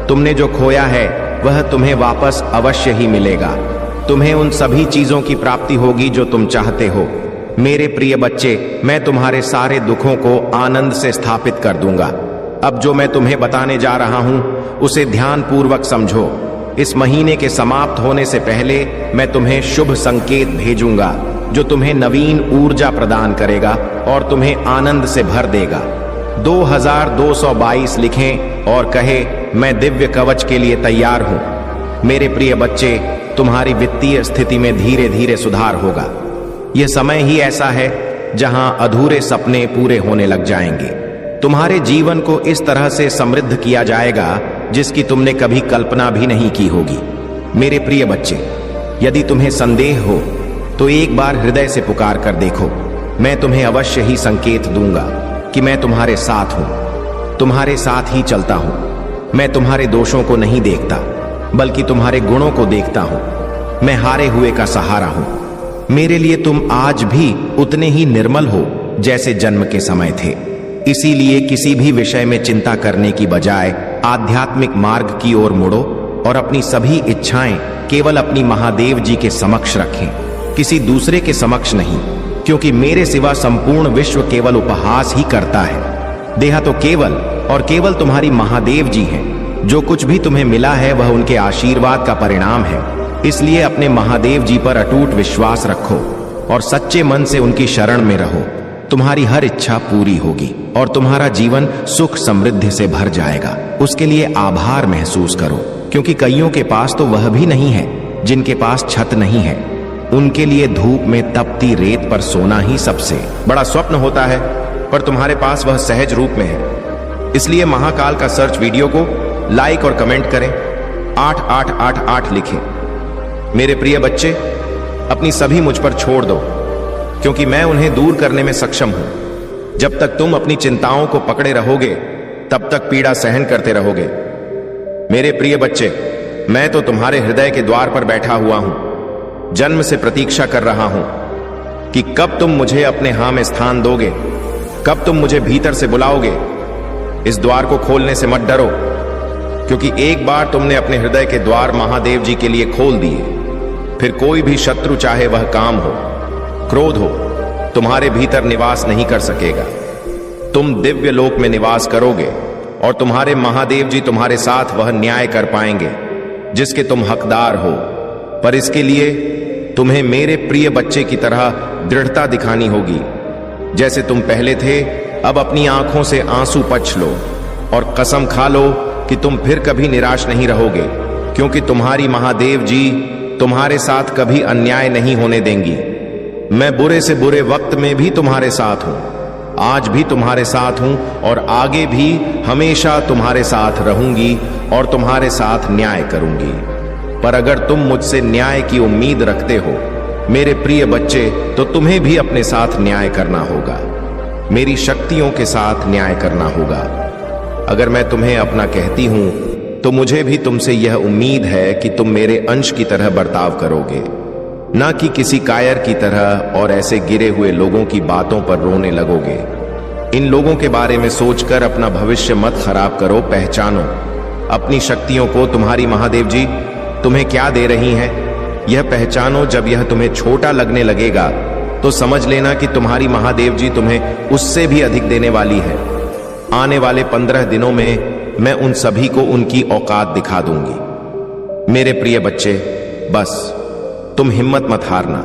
तुमने जो खोया है वह तुम्हें वापस अवश्य ही मिलेगा। तुम्हें उन सभी चीजों की प्राप्ति होगी जो तुम चाहते हो। मेरे प्रिय बच्चे, मैं तुम्हारे सारे दुखों को आनंद से स्थापित कर दूंगा। अब जो मैं तुम्हें बताने जा रहा हूं उसे ध्यान पूर्वक समझो। इस महीने के समाप्त होने से पहले मैं तुम्हें शुभ संकेत भेजूंगा जो तुम्हें नवीन ऊर्जा प्रदान करेगा और तुम्हें आनंद से भर देगा। 2222 लिखें और कहे, मैं दिव्य कवच के लिए तैयार हूं। मेरे प्रिय बच्चे, तुम्हारी वित्तीय स्थिति में धीरे धीरे सुधार होगा। यह समय ही ऐसा है जहां अधूरे सपने पूरे होने लग जाएंगे। तुम्हारे जीवन को इस तरह से समृद्ध किया जाएगा जिसकी तुमने कभी कल्पना भी नहीं की होगी। मेरे प्रिय बच्चे, यदि तुम्हें संदेह हो तो एक बार हृदय से पुकार कर देखो। मैं तुम्हें अवश्य ही संकेत दूंगा कि मैं तुम्हारे साथ हूं, तुम्हारे साथ ही चलता हूं। मैं तुम्हारे दोषों को नहीं देखता बल्कि तुम्हारे गुणों को देखता हूं। मैं हारे हुए का सहारा हूं। मेरे लिए तुम आज भी उतने ही निर्मल हो जैसे जन्म के समय थे। इसीलिए किसी भी विषय में चिंता करने की बजाय आध्यात्मिक मार्ग की ओर मुड़ो और अपनी सभी इच्छाएं केवल अपनी महादेव जी के समक्ष रखें, किसी दूसरे के समक्ष नहीं, क्योंकि मेरे सिवा संपूर्ण विश्व केवल उपहास ही करता है। देहा तो केवल और केवल तुम्हारी महादेव जी हैं। जो कुछ भी तुम्हें मिला है वह उनके आशीर्वाद का परिणाम है। इसलिए अपने महादेव जी पर अटूट विश्वास रखो और सच्चे मन से उनकी शरण में रहो। तुम्हारी हर इच्छा पूरी होगी और तुम्हारा जीवन सुख समृद्धि से भर जाएगा। उसके लिए आभार महसूस करो, क्योंकि कईयों के पास तो वह भी नहीं है जिनके पास छत नहीं है। उनके लिए धूप में तपती रेत पर सोना ही सबसे बड़ा स्वप्न होता है, पर तुम्हारे पास वह सहज रूप में है। इसलिए महाकाल का सर्च वीडियो को लाइक और कमेंट करें, 8888 लिखें। मेरे प्रिय बच्चे, अपनी सभी मुझ पर छोड़ दो, क्योंकि मैं उन्हें दूर करने में सक्षम हूं। जब तक तुम अपनी चिंताओं को पकड़े रहोगे तब तक पीड़ा सहन करते रहोगे। मेरे प्रिय बच्चे, मैं तो तुम्हारे हृदय के द्वार पर बैठा हुआ हूं, जन्म से प्रतीक्षा कर रहा हूं कि कब तुम मुझे अपने हां में स्थान दोगे, कब तुम मुझे भीतर से बुलाओगे। इस द्वार को खोलने से मत डरो, क्योंकि एक बार तुमने अपने हृदय के द्वार महादेव जी के लिए खोल दिए, फिर कोई भी शत्रु, चाहे वह काम हो, क्रोध हो, तुम्हारे भीतर निवास नहीं कर सकेगा। तुम दिव्य लोक में निवास करोगे और तुम्हारे महादेव जी तुम्हारे साथ वह न्याय कर पाएंगे जिसके तुम हकदार हो। पर इसके लिए तुम्हें मेरे प्रिय बच्चे की तरह दृढ़ता दिखानी होगी। जैसे तुम पहले थे, अब अपनी आंखों से आंसू पोंछ लो और कसम खा लो कि तुम फिर कभी निराश नहीं रहोगे, क्योंकि तुम्हारी महादेव जी तुम्हारे साथ कभी अन्याय नहीं होने देंगी। मैं बुरे से बुरे वक्त में भी तुम्हारे साथ हूं, आज भी तुम्हारे साथ हूं और आगे भी हमेशा तुम्हारे साथ रहूंगी और तुम्हारे साथ न्याय करूंगी। पर अगर तुम मुझसे न्याय की उम्मीद रखते हो मेरे प्रिय बच्चे, तो तुम्हें भी अपने साथ न्याय करना होगा, मेरी शक्तियों के साथ न्याय करना होगा। अगर मैं तुम्हें अपना कहती हूं तो मुझे भी तुमसे यह उम्मीद है कि तुम मेरे अंश की तरह बर्ताव करोगे, ना कि किसी कायर की तरह और ऐसे गिरे हुए लोगों की बातों पर रोने लगोगे। इन लोगों के बारे में सोचकर अपना भविष्य मत खराब करो। पहचानो अपनी शक्तियों को। तुम्हारी महादेव जी तुम्हें क्या दे रही हैं, यह पहचानो। जब यह तुम्हें छोटा लगने लगेगा तो समझ लेना कि तुम्हारी महादेव जी तुम्हें उससे भी अधिक देने वाली है। आने वाले 15 दिनों में मैं उन सभी को उनकी औकात दिखा दूंगी। मेरे प्रिय बच्चे, बस तुम हिम्मत मत हारना,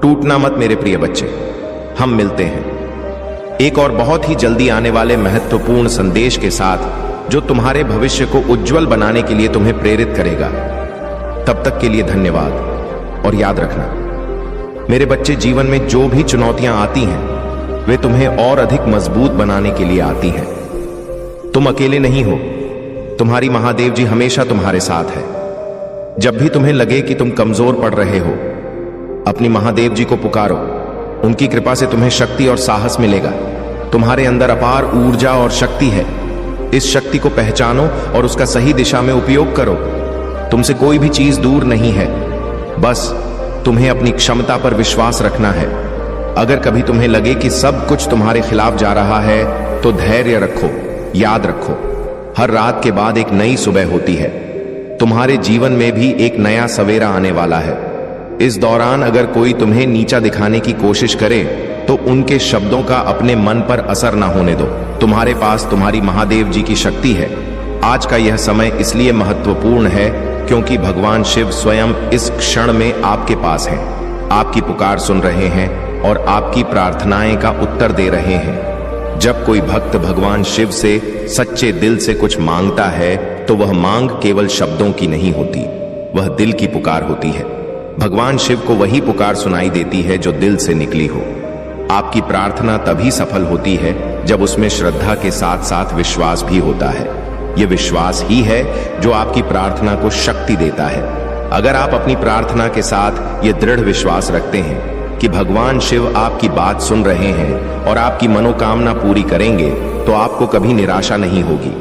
टूटना मत मेरे प्रिय बच्चे। हम मिलते हैं एक और बहुत ही जल्दी आने वाले महत्वपूर्ण संदेश के साथ, जो तुम्हारे भविष्य को उज्जवल बनाने के लिए तुम्हें प्रेरित करेगा। तब तक के लिए धन्यवाद। और याद रखना मेरे बच्चे, जीवन में जो भी चुनौतियां आती हैं वे तुम्हें और अधिक मजबूत बनाने के लिए आती हैं। तुम अकेले नहीं हो, तुम्हारी महादेव जी हमेशा तुम्हारे साथ है। जब भी तुम्हें लगे कि तुम कमजोर पड़ रहे हो, अपनी महादेव जी को पुकारो। उनकी कृपा से तुम्हें शक्ति और साहस मिलेगा। तुम्हारे अंदर अपार ऊर्जा और शक्ति है। इस शक्ति को पहचानो और उसका सही दिशा में उपयोग करो। तुमसे कोई भी चीज दूर नहीं है, बस तुम्हें अपनी क्षमता पर विश्वास रखना है। अगर कभी तुम्हें लगे कि सब कुछ तुम्हारे खिलाफ जा रहा है तो धैर्य रखो। याद रखो, हर रात के बाद एक नई सुबह होती है। तुम्हारे जीवन में भी एक नया सवेरा आने वाला है। इस दौरान अगर कोई तुम्हें नीचा दिखाने की कोशिश करे तो उनके शब्दों का अपने मन पर असर ना होने दो। तुम्हारे पास तुम्हारी महादेव जी की शक्ति है। आज का यह समय इसलिए महत्वपूर्ण है क्योंकि भगवान शिव स्वयं इस क्षण में आपके पास हैं, आपकी पुकार सुन रहे हैं और आपकी प्रार्थनाएं का उत्तर दे रहे हैं। जब कोई भक्त भगवान शिव से सच्चे दिल से कुछ मांगता है तो वह मांग केवल शब्दों की नहीं होती, वह दिल की पुकार होती है। भगवान शिव को वही पुकार सुनाई देती है जो दिल से निकली हो। आपकी प्रार्थना तभी सफल होती है जब उसमें श्रद्धा के साथ साथ विश्वास भी होता है। यह विश्वास ही है जो आपकी प्रार्थना को शक्ति देता है। अगर आप अपनी प्रार्थना के साथ ये दृढ़ विश्वास रखते हैं कि भगवान शिव आपकी बात सुन रहे हैं और आपकी मनोकामना पूरी करेंगे तो आपको कभी निराशा नहीं होगी।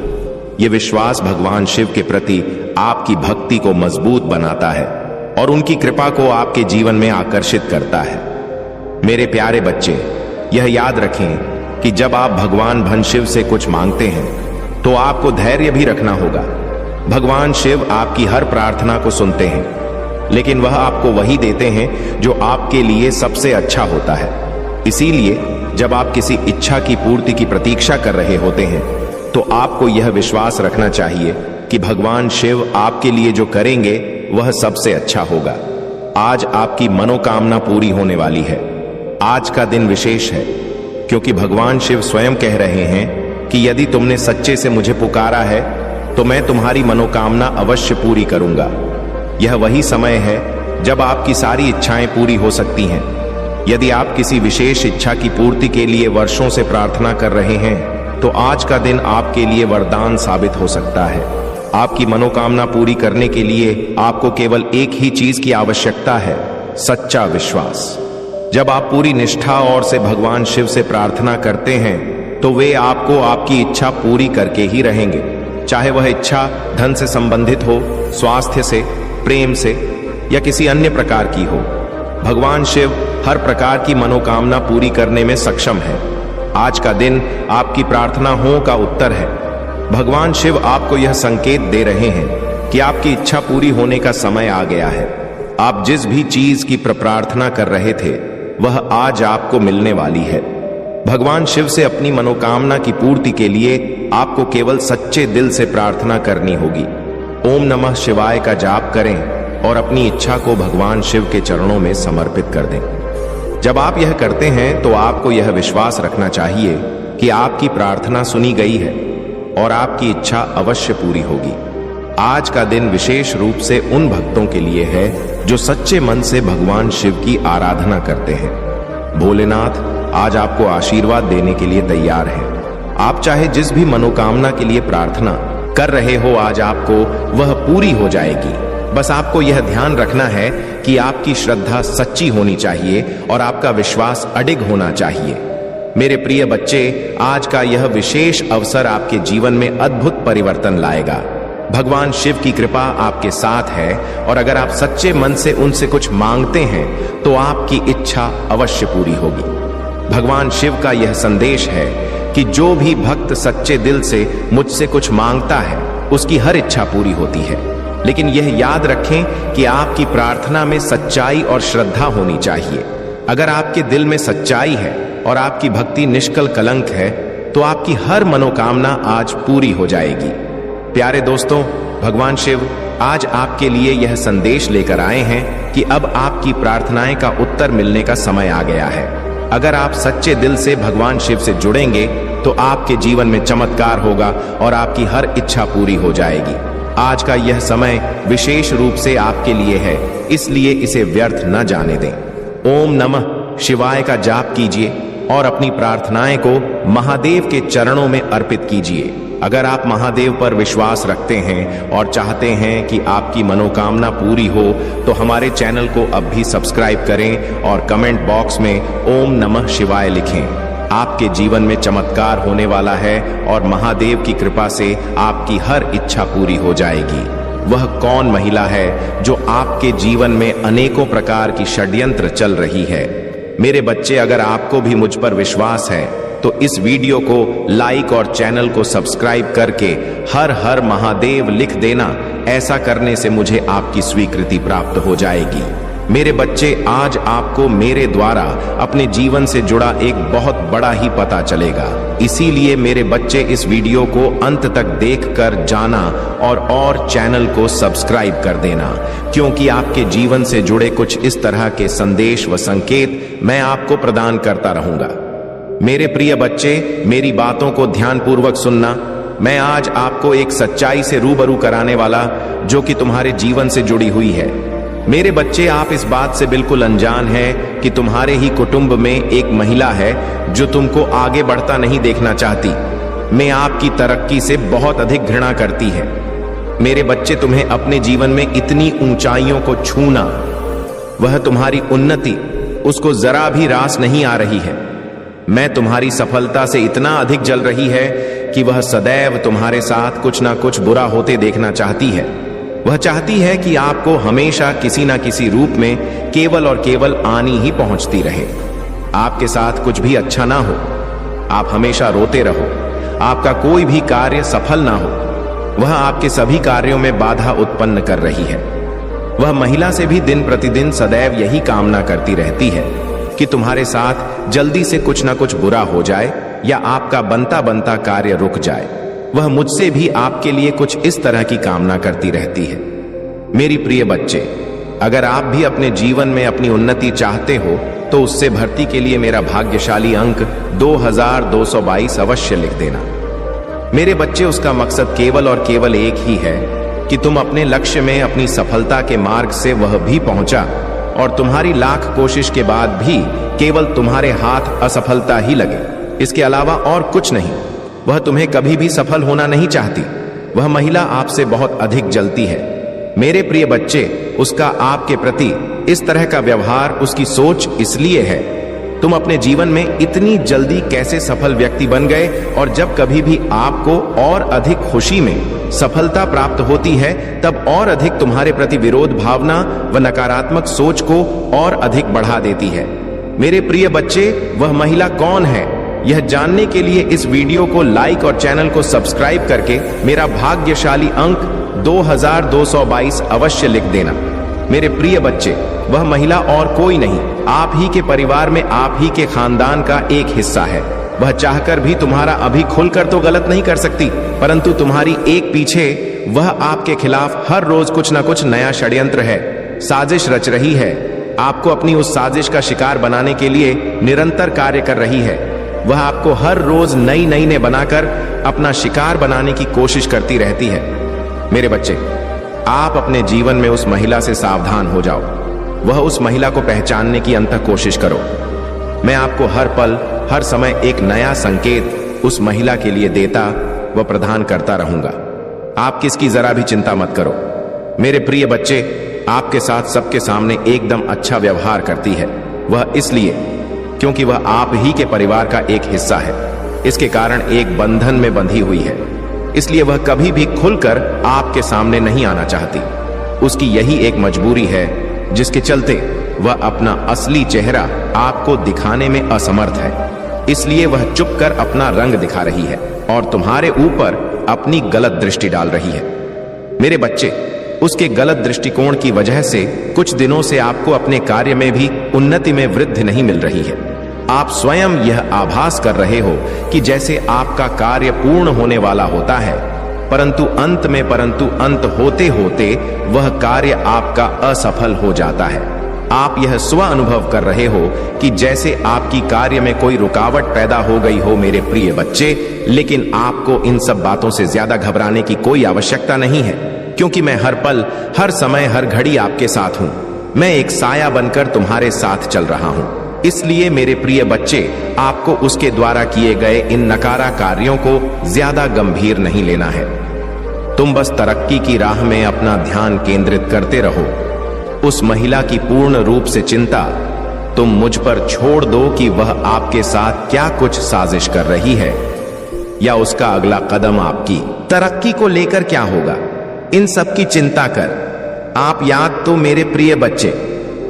ये विश्वास भगवान शिव के प्रति आपकी भक्ति को मजबूत बनाता है और उनकी कृपा को आपके जीवन में आकर्षित करता है। मेरे प्यारे बच्चे, यह याद रखें कि जब आप भगवान शिव से कुछ मांगते हैं तो आपको धैर्य भी रखना होगा। भगवान शिव आपकी हर प्रार्थना को सुनते हैं, लेकिन वह आपको वही देते हैं जो आपके लिए सबसे अच्छा होता है। इसीलिए जब आप किसी इच्छा की पूर्ति की प्रतीक्षा कर रहे होते हैं तो आपको यह विश्वास रखना चाहिए कि भगवान शिव आपके लिए जो करेंगे वह सबसे अच्छा होगा। आज आपकी मनोकामना पूरी होने वाली है। आज का दिन विशेष है क्योंकि भगवान शिव स्वयं कह रहे हैं कि यदि तुमने सच्चे से मुझे पुकारा है तो मैं तुम्हारी मनोकामना अवश्य पूरी करूंगा। यह वही समय है जब आपकी सारी इच्छाएं पूरी हो सकती हैं। यदि आप किसी विशेष इच्छा की पूर्ति के लिए वर्षों से प्रार्थना कर रहे हैं तो आज का दिन आपके लिए वरदान साबित हो सकता है। आपकी मनोकामना पूरी करने के लिए आपको केवल एक ही चीज की आवश्यकता है, सच्चा विश्वास। जब आप पूरी निष्ठा और से भगवान शिव से प्रार्थना करते हैं तो वे आपको आपकी इच्छा पूरी करके ही रहेंगे, चाहे वह इच्छा धन से संबंधित हो, स्वास्थ्य से, प्रेम से या किसी अन्य प्रकार की हो। भगवान शिव हर प्रकार की मनोकामना पूरी करने में सक्षम है। आज का दिन आपकी प्रार्थनाओं का उत्तर है। भगवान शिव आपको यह संकेत दे रहे हैं कि आपकी इच्छा पूरी होने का समय आ गया है। आप जिस भी चीज की प्रार्थना कर रहे थे वह आज आपको मिलने वाली है। भगवान शिव से अपनी मनोकामना की पूर्ति के लिए आपको केवल सच्चे दिल से प्रार्थना करनी होगी। ओम नमः शिवाय का जाप करें और अपनी इच्छा को भगवान शिव के चरणों में समर्पित कर दें। जब आप यह करते हैं तो आपको यह विश्वास रखना चाहिए कि आपकी प्रार्थना सुनी गई है और आपकी इच्छा अवश्य पूरी होगी। आज का दिन विशेष रूप से उन भक्तों के लिए है जो सच्चे मन से भगवान शिव की आराधना करते हैं। भोलेनाथ आज आपको आशीर्वाद देने के लिए तैयार हैं। आप चाहे जिस भी मनोकामना के लिए प्रार्थना कर रहे हो आज आपको वह पूरी हो जाएगी। बस आपको यह ध्यान रखना है कि आपकी श्रद्धा सच्ची होनी चाहिए और आपका विश्वास अडिग होना चाहिए। मेरे प्रिय बच्चे, आज का यह विशेष अवसर आपके जीवन में अद्भुत परिवर्तन लाएगा। भगवान शिव की कृपा आपके साथ है और अगर आप सच्चे मन से उनसे कुछ मांगते हैं तो आपकी इच्छा अवश्य पूरी होगी। भगवान शिव का यह संदेश है कि जो भी भक्त सच्चे दिल से मुझसे कुछ मांगता है उसकी हर इच्छा पूरी होती है। लेकिन यह याद रखें कि आपकी प्रार्थना में सच्चाई और श्रद्धा होनी चाहिए। अगर आपके दिल में सच्चाई है और आपकी भक्ति निष्कल कलंक है तो आपकी हर मनोकामना आज पूरी हो जाएगी। प्यारे दोस्तों, भगवान शिव आज आपके लिए यह संदेश लेकर आए हैं कि अब आपकी प्रार्थनाएं का उत्तर मिलने का समय आ गया है। अगर आप सच्चे दिल से भगवान शिव से जुड़ेंगे तो आपके जीवन में चमत्कार होगा और आपकी हर इच्छा पूरी हो जाएगी। आज का यह समय विशेष रूप से आपके लिए है, इसलिए इसे व्यर्थ न जाने दें। ओम नमः शिवाय का जाप कीजिए और अपनी प्रार्थनाएं को महादेव के चरणों में अर्पित कीजिए। अगर आप महादेव पर विश्वास रखते हैं और चाहते हैं कि आपकी मनोकामना पूरी हो तो हमारे चैनल को अब भी सब्सक्राइब करें और कमेंट बॉक्स में ओम नमः शिवाय लिखें। आपके जीवन में चमत्कार होने वाला है और महादेव की कृपा से आपकी हर इच्छा पूरी हो जाएगी। वह कौन महिला है जो आपके जीवन में अनेकों प्रकार की षड्यंत्र चल रही है? मेरे बच्चे, अगर आपको भी मुझ पर विश्वास है तो इस वीडियो को लाइक और चैनल को सब्सक्राइब करके हर हर महादेव लिख देना। ऐसा करने से मुझे आपकी स्वीकृति प्राप्त हो जाएगी। मेरे बच्चे, आज आपको मेरे द्वारा अपने जीवन से जुड़ा एक बहुत बड़ा ही पता चलेगा। इसीलिए मेरे बच्चे, इस वीडियो को अंत तक देखकर जाना और चैनल को सब्सक्राइब कर देना, क्योंकि आपके जीवन से जुड़े कुछ इस तरह के संदेश व संकेत मैं आपको प्रदान करता रहूंगा। मेरे प्रिय बच्चे, मेरी बातों को ध्यानपूर्वक सुनना। मैं आज आपको एक सच्चाई से रूबरू कराने वाला जो कि तुम्हारे जीवन से जुड़ी हुई है। मेरे बच्चे, आप इस बात से बिल्कुल अनजान हैं कि तुम्हारे ही कुटुंब में एक महिला है जो तुमको आगे बढ़ता नहीं देखना चाहती, मैं आपकी तरक्की से बहुत अधिक घृणा करती है। मेरे बच्चे, तुम्हें अपने जीवन में इतनी ऊंचाइयों को छूना, वह तुम्हारी उन्नति, उसको जरा भी रास नहीं आ रही है। मैं तुम्हारी सफलता से इतना अधिक जल रही है कि वह सदैव तुम्हारे साथ कुछ ना कुछ बुरा होते देखना चाहती है। वह चाहती है कि आपको हमेशा किसी ना किसी रूप में केवल और केवल आनी ही पहुंचती रहे। आपके साथ कुछ भी अच्छा ना हो, आप हमेशा रोते रहो, आपका कोई भी कार्य सफल ना हो। वह आपके सभी कार्यों में बाधा उत्पन्न कर रही है। वह महिला से भी दिन प्रतिदिन सदैव यही कामना करती रहती है कि तुम्हारे साथ जल्दी से कुछ ना कुछ बुरा हो जाए या आपका बनता बनता कार्य रुक जाए। वह मुझसे भी आपके लिए कुछ इस तरह की कामना करती रहती है। मेरी प्रिय बच्चे, अगर आप भी अपने जीवन में अपनी उन्नति चाहते हो तो उससे भर्ती के लिए मेरा भाग्यशाली अंक 2222 अवश्य लिख देना। मेरे बच्चे, उसका मकसद केवल और केवल एक ही है कि तुम अपने लक्ष्य में अपनी सफलता के मार्ग से वह भी पहुंचा और तुम्हारी लाख कोशिश के बाद भी केवल तुम्हारे हाथ असफलता ही लगे, इसके अलावा और कुछ नहीं। वह तुम्हें कभी भी सफल होना नहीं चाहती। वह महिला आपसे बहुत अधिक जलती है। मेरे प्रिय बच्चे, उसका आपके प्रति इस तरह का व्यवहार, उसकी सोच इसलिए है। तुम अपने जीवन में इतनी जल्दी कैसे सफल व्यक्ति बन गए, और जब कभी भी आपको और अधिक खुशी में सफलता प्राप्त होती है तब और अधिक तुम्हारे प्रति विरोध भावना व नकारात्मक सोच को और अधिक बढ़ा देती है। मेरे प्रिय बच्चे, वह महिला कौन है, यह जानने के लिए इस वीडियो को लाइक और चैनल को सब्सक्राइब करके मेरा भाग्यशाली अंक 2222 अवश्य लिख देना। मेरे प्रिय बच्चे, वह महिला और कोई नहीं, आप ही के परिवार में आप ही के खानदान का एक हिस्सा है। वह चाहकर भी तुम्हारा अभी खुलकर तो गलत नहीं कर सकती, परंतु तुम्हारी एक पीछे वह आपके खिलाफ हर रोज कुछ ना कुछ नया षड्यंत्र है, साजिश रच रही है। आपको अपनी उस साजिश का शिकार बनाने के लिए निरंतर कार्य कर रही है। वह आपको हर रोज नई नई ने बनाकर अपना शिकार बनाने की कोशिश करती रहती है। मेरे बच्चे, आप अपने जीवन में उस महिला से सावधान हो जाओ। वह उस महिला को पहचानने की अंततः कोशिश करो। मैं आपको हर पल हर समय एक नया संकेत उस महिला के लिए देता व प्रदान करता रहूंगा। आप किसकी जरा भी चिंता मत करो। मेरे प्रिय बच्चे, आपके साथ सबके सामने एकदम अच्छा व्यवहार करती है। वह इसलिए क्योंकि वह आप ही के परिवार का एक हिस्सा है। इसके कारण एक बंधन में बंधी हुई है, इसलिए वह कभी भी खुलकर आपके सामने नहीं आना चाहती। उसकी यही एक मजबूरी है जिसके चलते वह अपना असली चेहरा आपको दिखाने में असमर्थ है। इसलिए वह चुपकर अपना रंग दिखा रही है और तुम्हारे ऊपर अपनी गलत दृष्टि डाल रही है। मेरे बच्चे, उसके गलत दृष्टिकोण की वजह से कुछ दिनों से आपको अपने कार्य में भी उन्नति में वृद्धि नहीं मिल रही है। आप स्वयं यह आभास कर रहे हो कि जैसे आपका कार्य पूर्ण होने वाला होता है, परंतु अंत होते होते वह कार्य आपका असफल हो जाता है। आप यह स्व अनुभव कर रहे हो कि जैसे आपकी कार्य में कोई रुकावट पैदा हो गई हो। मेरे प्रिय बच्चे, लेकिन आपको इन सब बातों से ज्यादा घबराने की कोई आवश्यकता नहीं है, क्योंकि मैं हर पल, हर समय, हर घड़ी आपके साथ हूं। मैं एक साया बनकर तुम्हारे साथ चल रहा हूं। इसलिए मेरे प्रिय बच्चे, आपको उसके द्वारा किए गए इन नकारा कार्यों को ज्यादा गंभीर नहीं लेना है। तुम बस तरक्की की राह में अपना ध्यान केंद्रित करते रहो। उस महिला की पूर्ण रूप से चिंता तुम मुझ पर छोड़ दो कि वह आपके साथ क्या कुछ साजिश कर रही है या उसका अगला कदम आपकी तरक्की को लेकर क्या होगा। इन सब की चिंता कर आप याद तो मेरे प्रिय बच्चे,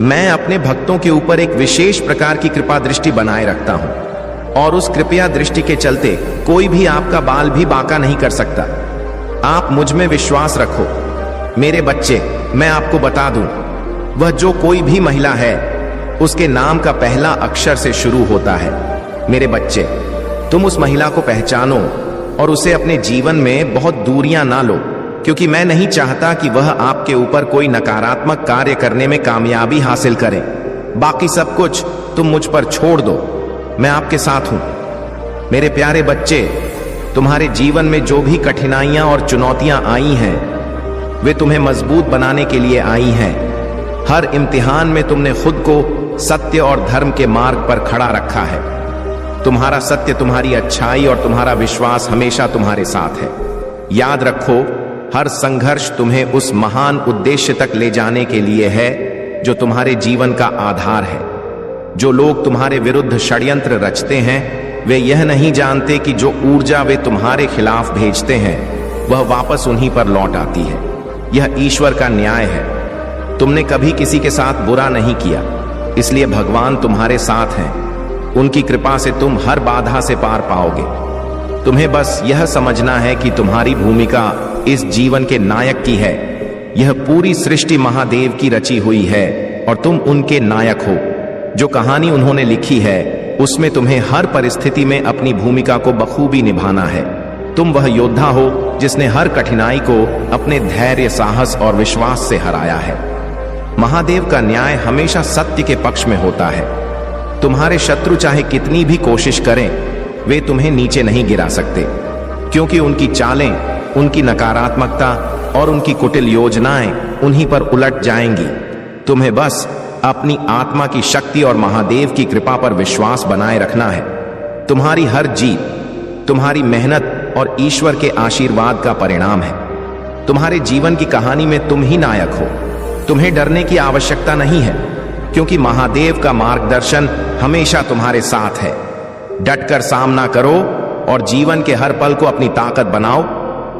मैं अपने भक्तों के ऊपर एक विशेष प्रकार की कृपा दृष्टि बनाए रखता हूं और उस कृपया दृष्टि के चलते कोई भी आपका बाल भी बांका नहीं कर सकता। आप मुझ में विश्वास रखो मेरे बच्चे। मैं आपको बता दूं, वह जो कोई भी महिला है उसके नाम का पहला अक्षर से शुरू होता है। मेरे बच्चे, तुम उस महिला को पहचानो और उसे अपने जीवन में बहुत दूरियां ना लो, क्योंकि मैं नहीं चाहता कि वह आपके ऊपर कोई नकारात्मक कार्य करने में कामयाबी हासिल करे। बाकी सब कुछ तुम मुझ पर छोड़ दो, मैं आपके साथ हूं। मेरे प्यारे बच्चे, तुम्हारे जीवन में जो भी कठिनाइयां और चुनौतियां आई हैं वे तुम्हें मजबूत बनाने के लिए आई हैं। हर इम्तिहान में तुमने खुद को सत्य और धर्म के मार्ग पर खड़ा रखा है। तुम्हारा सत्य, तुम्हारी अच्छाई और तुम्हारा विश्वास हमेशा तुम्हारे साथ है। याद रखो, हर संघर्ष तुम्हें उस महान उद्देश्य तक ले जाने के लिए है जो तुम्हारे जीवन का आधार है। जो लोग तुम्हारे विरुद्ध षड्यंत्र रचते हैं वे यह नहीं जानते कि जो ऊर्जा वे तुम्हारे खिलाफ भेजते हैं वह वापस उन्हीं पर लौट आती है। यह ईश्वर का न्याय है। तुमने कभी किसी के साथ बुरा नहीं किया, इसलिए भगवान तुम्हारे साथ हैं। उनकी कृपा से तुम हर बाधा से पार पाओगे। तुम्हें बस यह समझना है कि तुम्हारी भूमिका इस जीवन के नायक की है। यह पूरी सृष्टि महादेव की रची हुई है और तुम उनके नायक हो। जो कहानी उन्होंने लिखी है उसमें तुम्हें हर परिस्थिति में अपनी भूमिका को बखूबी निभाना है। तुम वह योद्धा हो जिसने हर कठिनाई को अपने धैर्य, साहस और विश्वास से हराया है। महादेव का न्याय हमेशा सत्य के पक्ष में होता है। तुम्हारे शत्रु चाहे कितनी भी कोशिश करें वे तुम्हें नीचे नहीं गिरा सकते, क्योंकि उनकी चालें, उनकी नकारात्मकता और उनकी कुटिल योजनाएं उन्हीं पर उलट जाएंगी। तुम्हें बस अपनी आत्मा की शक्ति और महादेव की कृपा पर विश्वास बनाए रखना है। तुम्हारी हर जीत तुम्हारी मेहनत और ईश्वर के आशीर्वाद का परिणाम है। तुम्हारे जीवन की कहानी में तुम ही नायक हो। तुम्हें डरने की आवश्यकता नहीं है, क्योंकि महादेव का मार्गदर्शन हमेशा तुम्हारे साथ है। डटकर सामना करो और जीवन के हर पल को अपनी ताकत बनाओ,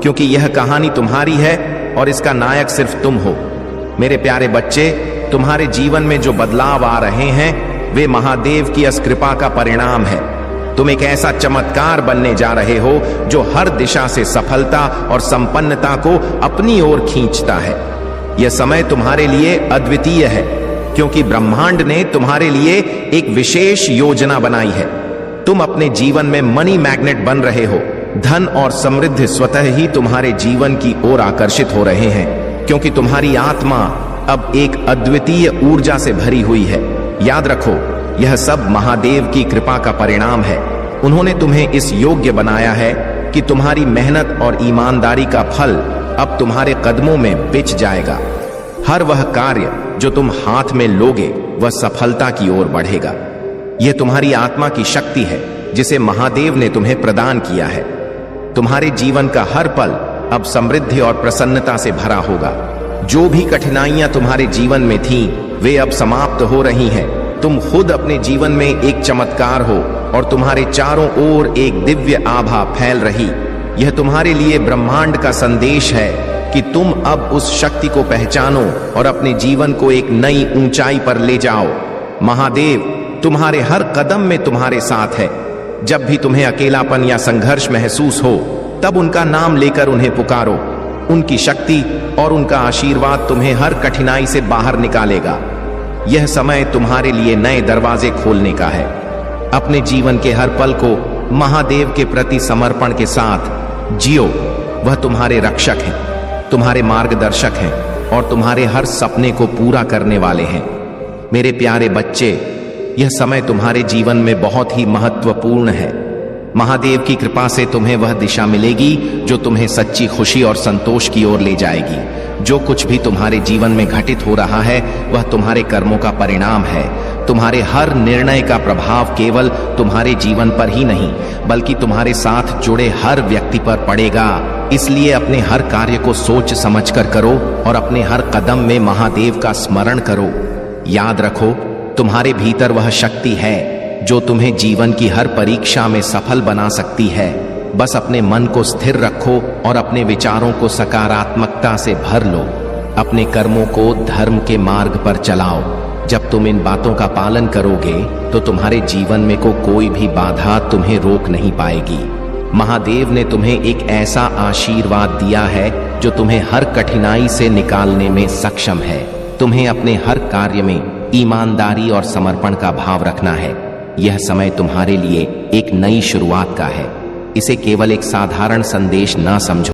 क्योंकि यह कहानी तुम्हारी है और इसका नायक सिर्फ तुम हो। मेरे प्यारे बच्चे, तुम्हारे जीवन में जो बदलाव आ रहे हैं वे महादेव की इस कृपा का परिणाम है। तुम एक ऐसा चमत्कार बनने जा रहे हो जो हर दिशा से सफलता और संपन्नता को अपनी ओर खींचता है। यह समय तुम्हारे लिए अद्वितीय है, क्योंकि ब्रह्मांड ने तुम्हारे लिए एक विशेष योजना बनाई है। तुम अपने जीवन में मनी मैग्नेट बन रहे हो। धन और समृद्धि स्वतः ही तुम्हारे जीवन की ओर आकर्षित हो रहे हैं, क्योंकि तुम्हारी आत्मा अब एक अद्वितीय ऊर्जा से भरी हुई है। याद रखो, यह सब महादेव की कृपा का परिणाम है। उन्होंने तुम्हें इस योग्य बनाया है कि तुम्हारी मेहनत और ईमानदारी का फल अब तुम्हारे कदमों में बिछ जाएगा। हर वह कार्य जो तुम हाथ में लोगे वह सफलता की ओर बढ़ेगा। यह तुम्हारी आत्मा की शक्ति है जिसे महादेव ने तुम्हें प्रदान किया है। तुम्हारे जीवन का हर पल अब समृद्धि और प्रसन्नता से भरा होगा। जो भी कठिनाइयां तुम्हारे जीवन में थीं, वे अब समाप्त हो रही हैं। तुम खुद अपने जीवन में एक चमत्कार हो और तुम्हारे चारों ओर एक दिव्य आभा फैल रही। यह तुम्हारे लिए ब्रह्मांड का संदेश है कि तुम अब उस शक्ति को पहचानो और अपने जीवन को एक नई ऊंचाई पर ले जाओ। महादेव तुम्हारे हर कदम में तुम्हारे साथ है। जब भी तुम्हें अकेलापन या संघर्ष महसूस हो, तब उनका नाम लेकर उन्हें पुकारो। उनकी शक्ति और उनका आशीर्वाद तुम्हें हर कठिनाई से बाहर निकालेगा। यह समय तुम्हारे लिए नए दरवाजे खोलने का है। अपने जीवन के हर पल को महादेव के प्रति समर्पण के साथ जियो। वह तुम्हारे रक्षक हैं, तुम्हारे मार्गदर्शक हैं और तुम्हारे हर सपने को पूरा करने वाले हैं। मेरे प्यारे बच्चे, यह समय तुम्हारे जीवन में बहुत ही महत्वपूर्ण है। महादेव की कृपा से तुम्हें वह दिशा मिलेगी जो तुम्हें सच्ची खुशी और संतोष की ओर ले जाएगी। जो कुछ भी तुम्हारे जीवन में घटित हो रहा है वह तुम्हारे कर्मों का परिणाम है। तुम्हारे हर निर्णय का प्रभाव केवल तुम्हारे जीवन पर ही नहीं बल्कि तुम्हारे साथ जुड़े हर व्यक्ति पर पड़ेगा। इसलिए अपने हर कार्य को सोच समझकर करो और अपने हर कदम में महादेव का स्मरण करो। याद रखो, तुम्हारे भीतर वह शक्ति है जो तुम्हें जीवन की हर परीक्षा में सफल बना सकती है। बस अपने मन को स्थिर रखो और अपने विचारों को सकारात्मकता से भर लो। अपने कर्मों को धर्म के मार्ग पर चलाओ। जब तुम इन बातों का पालन करोगे तो तुम्हारे जीवन में कोई भी बाधा तुम्हें रोक नहीं पाएगी। महादेव ने तुम्हें एक ऐसा आशीर्वाद दिया है जो तुम्हें हर कठिनाई से निकालने में सक्षम है। तुम्हें अपने हर कार्य में ईमानदारी और समर्पण का भाव रखना है। यह समय तुम्हारे लिए एक नई शुरुआत का है। इसे केवल एक साधारण संदेश ना समझो,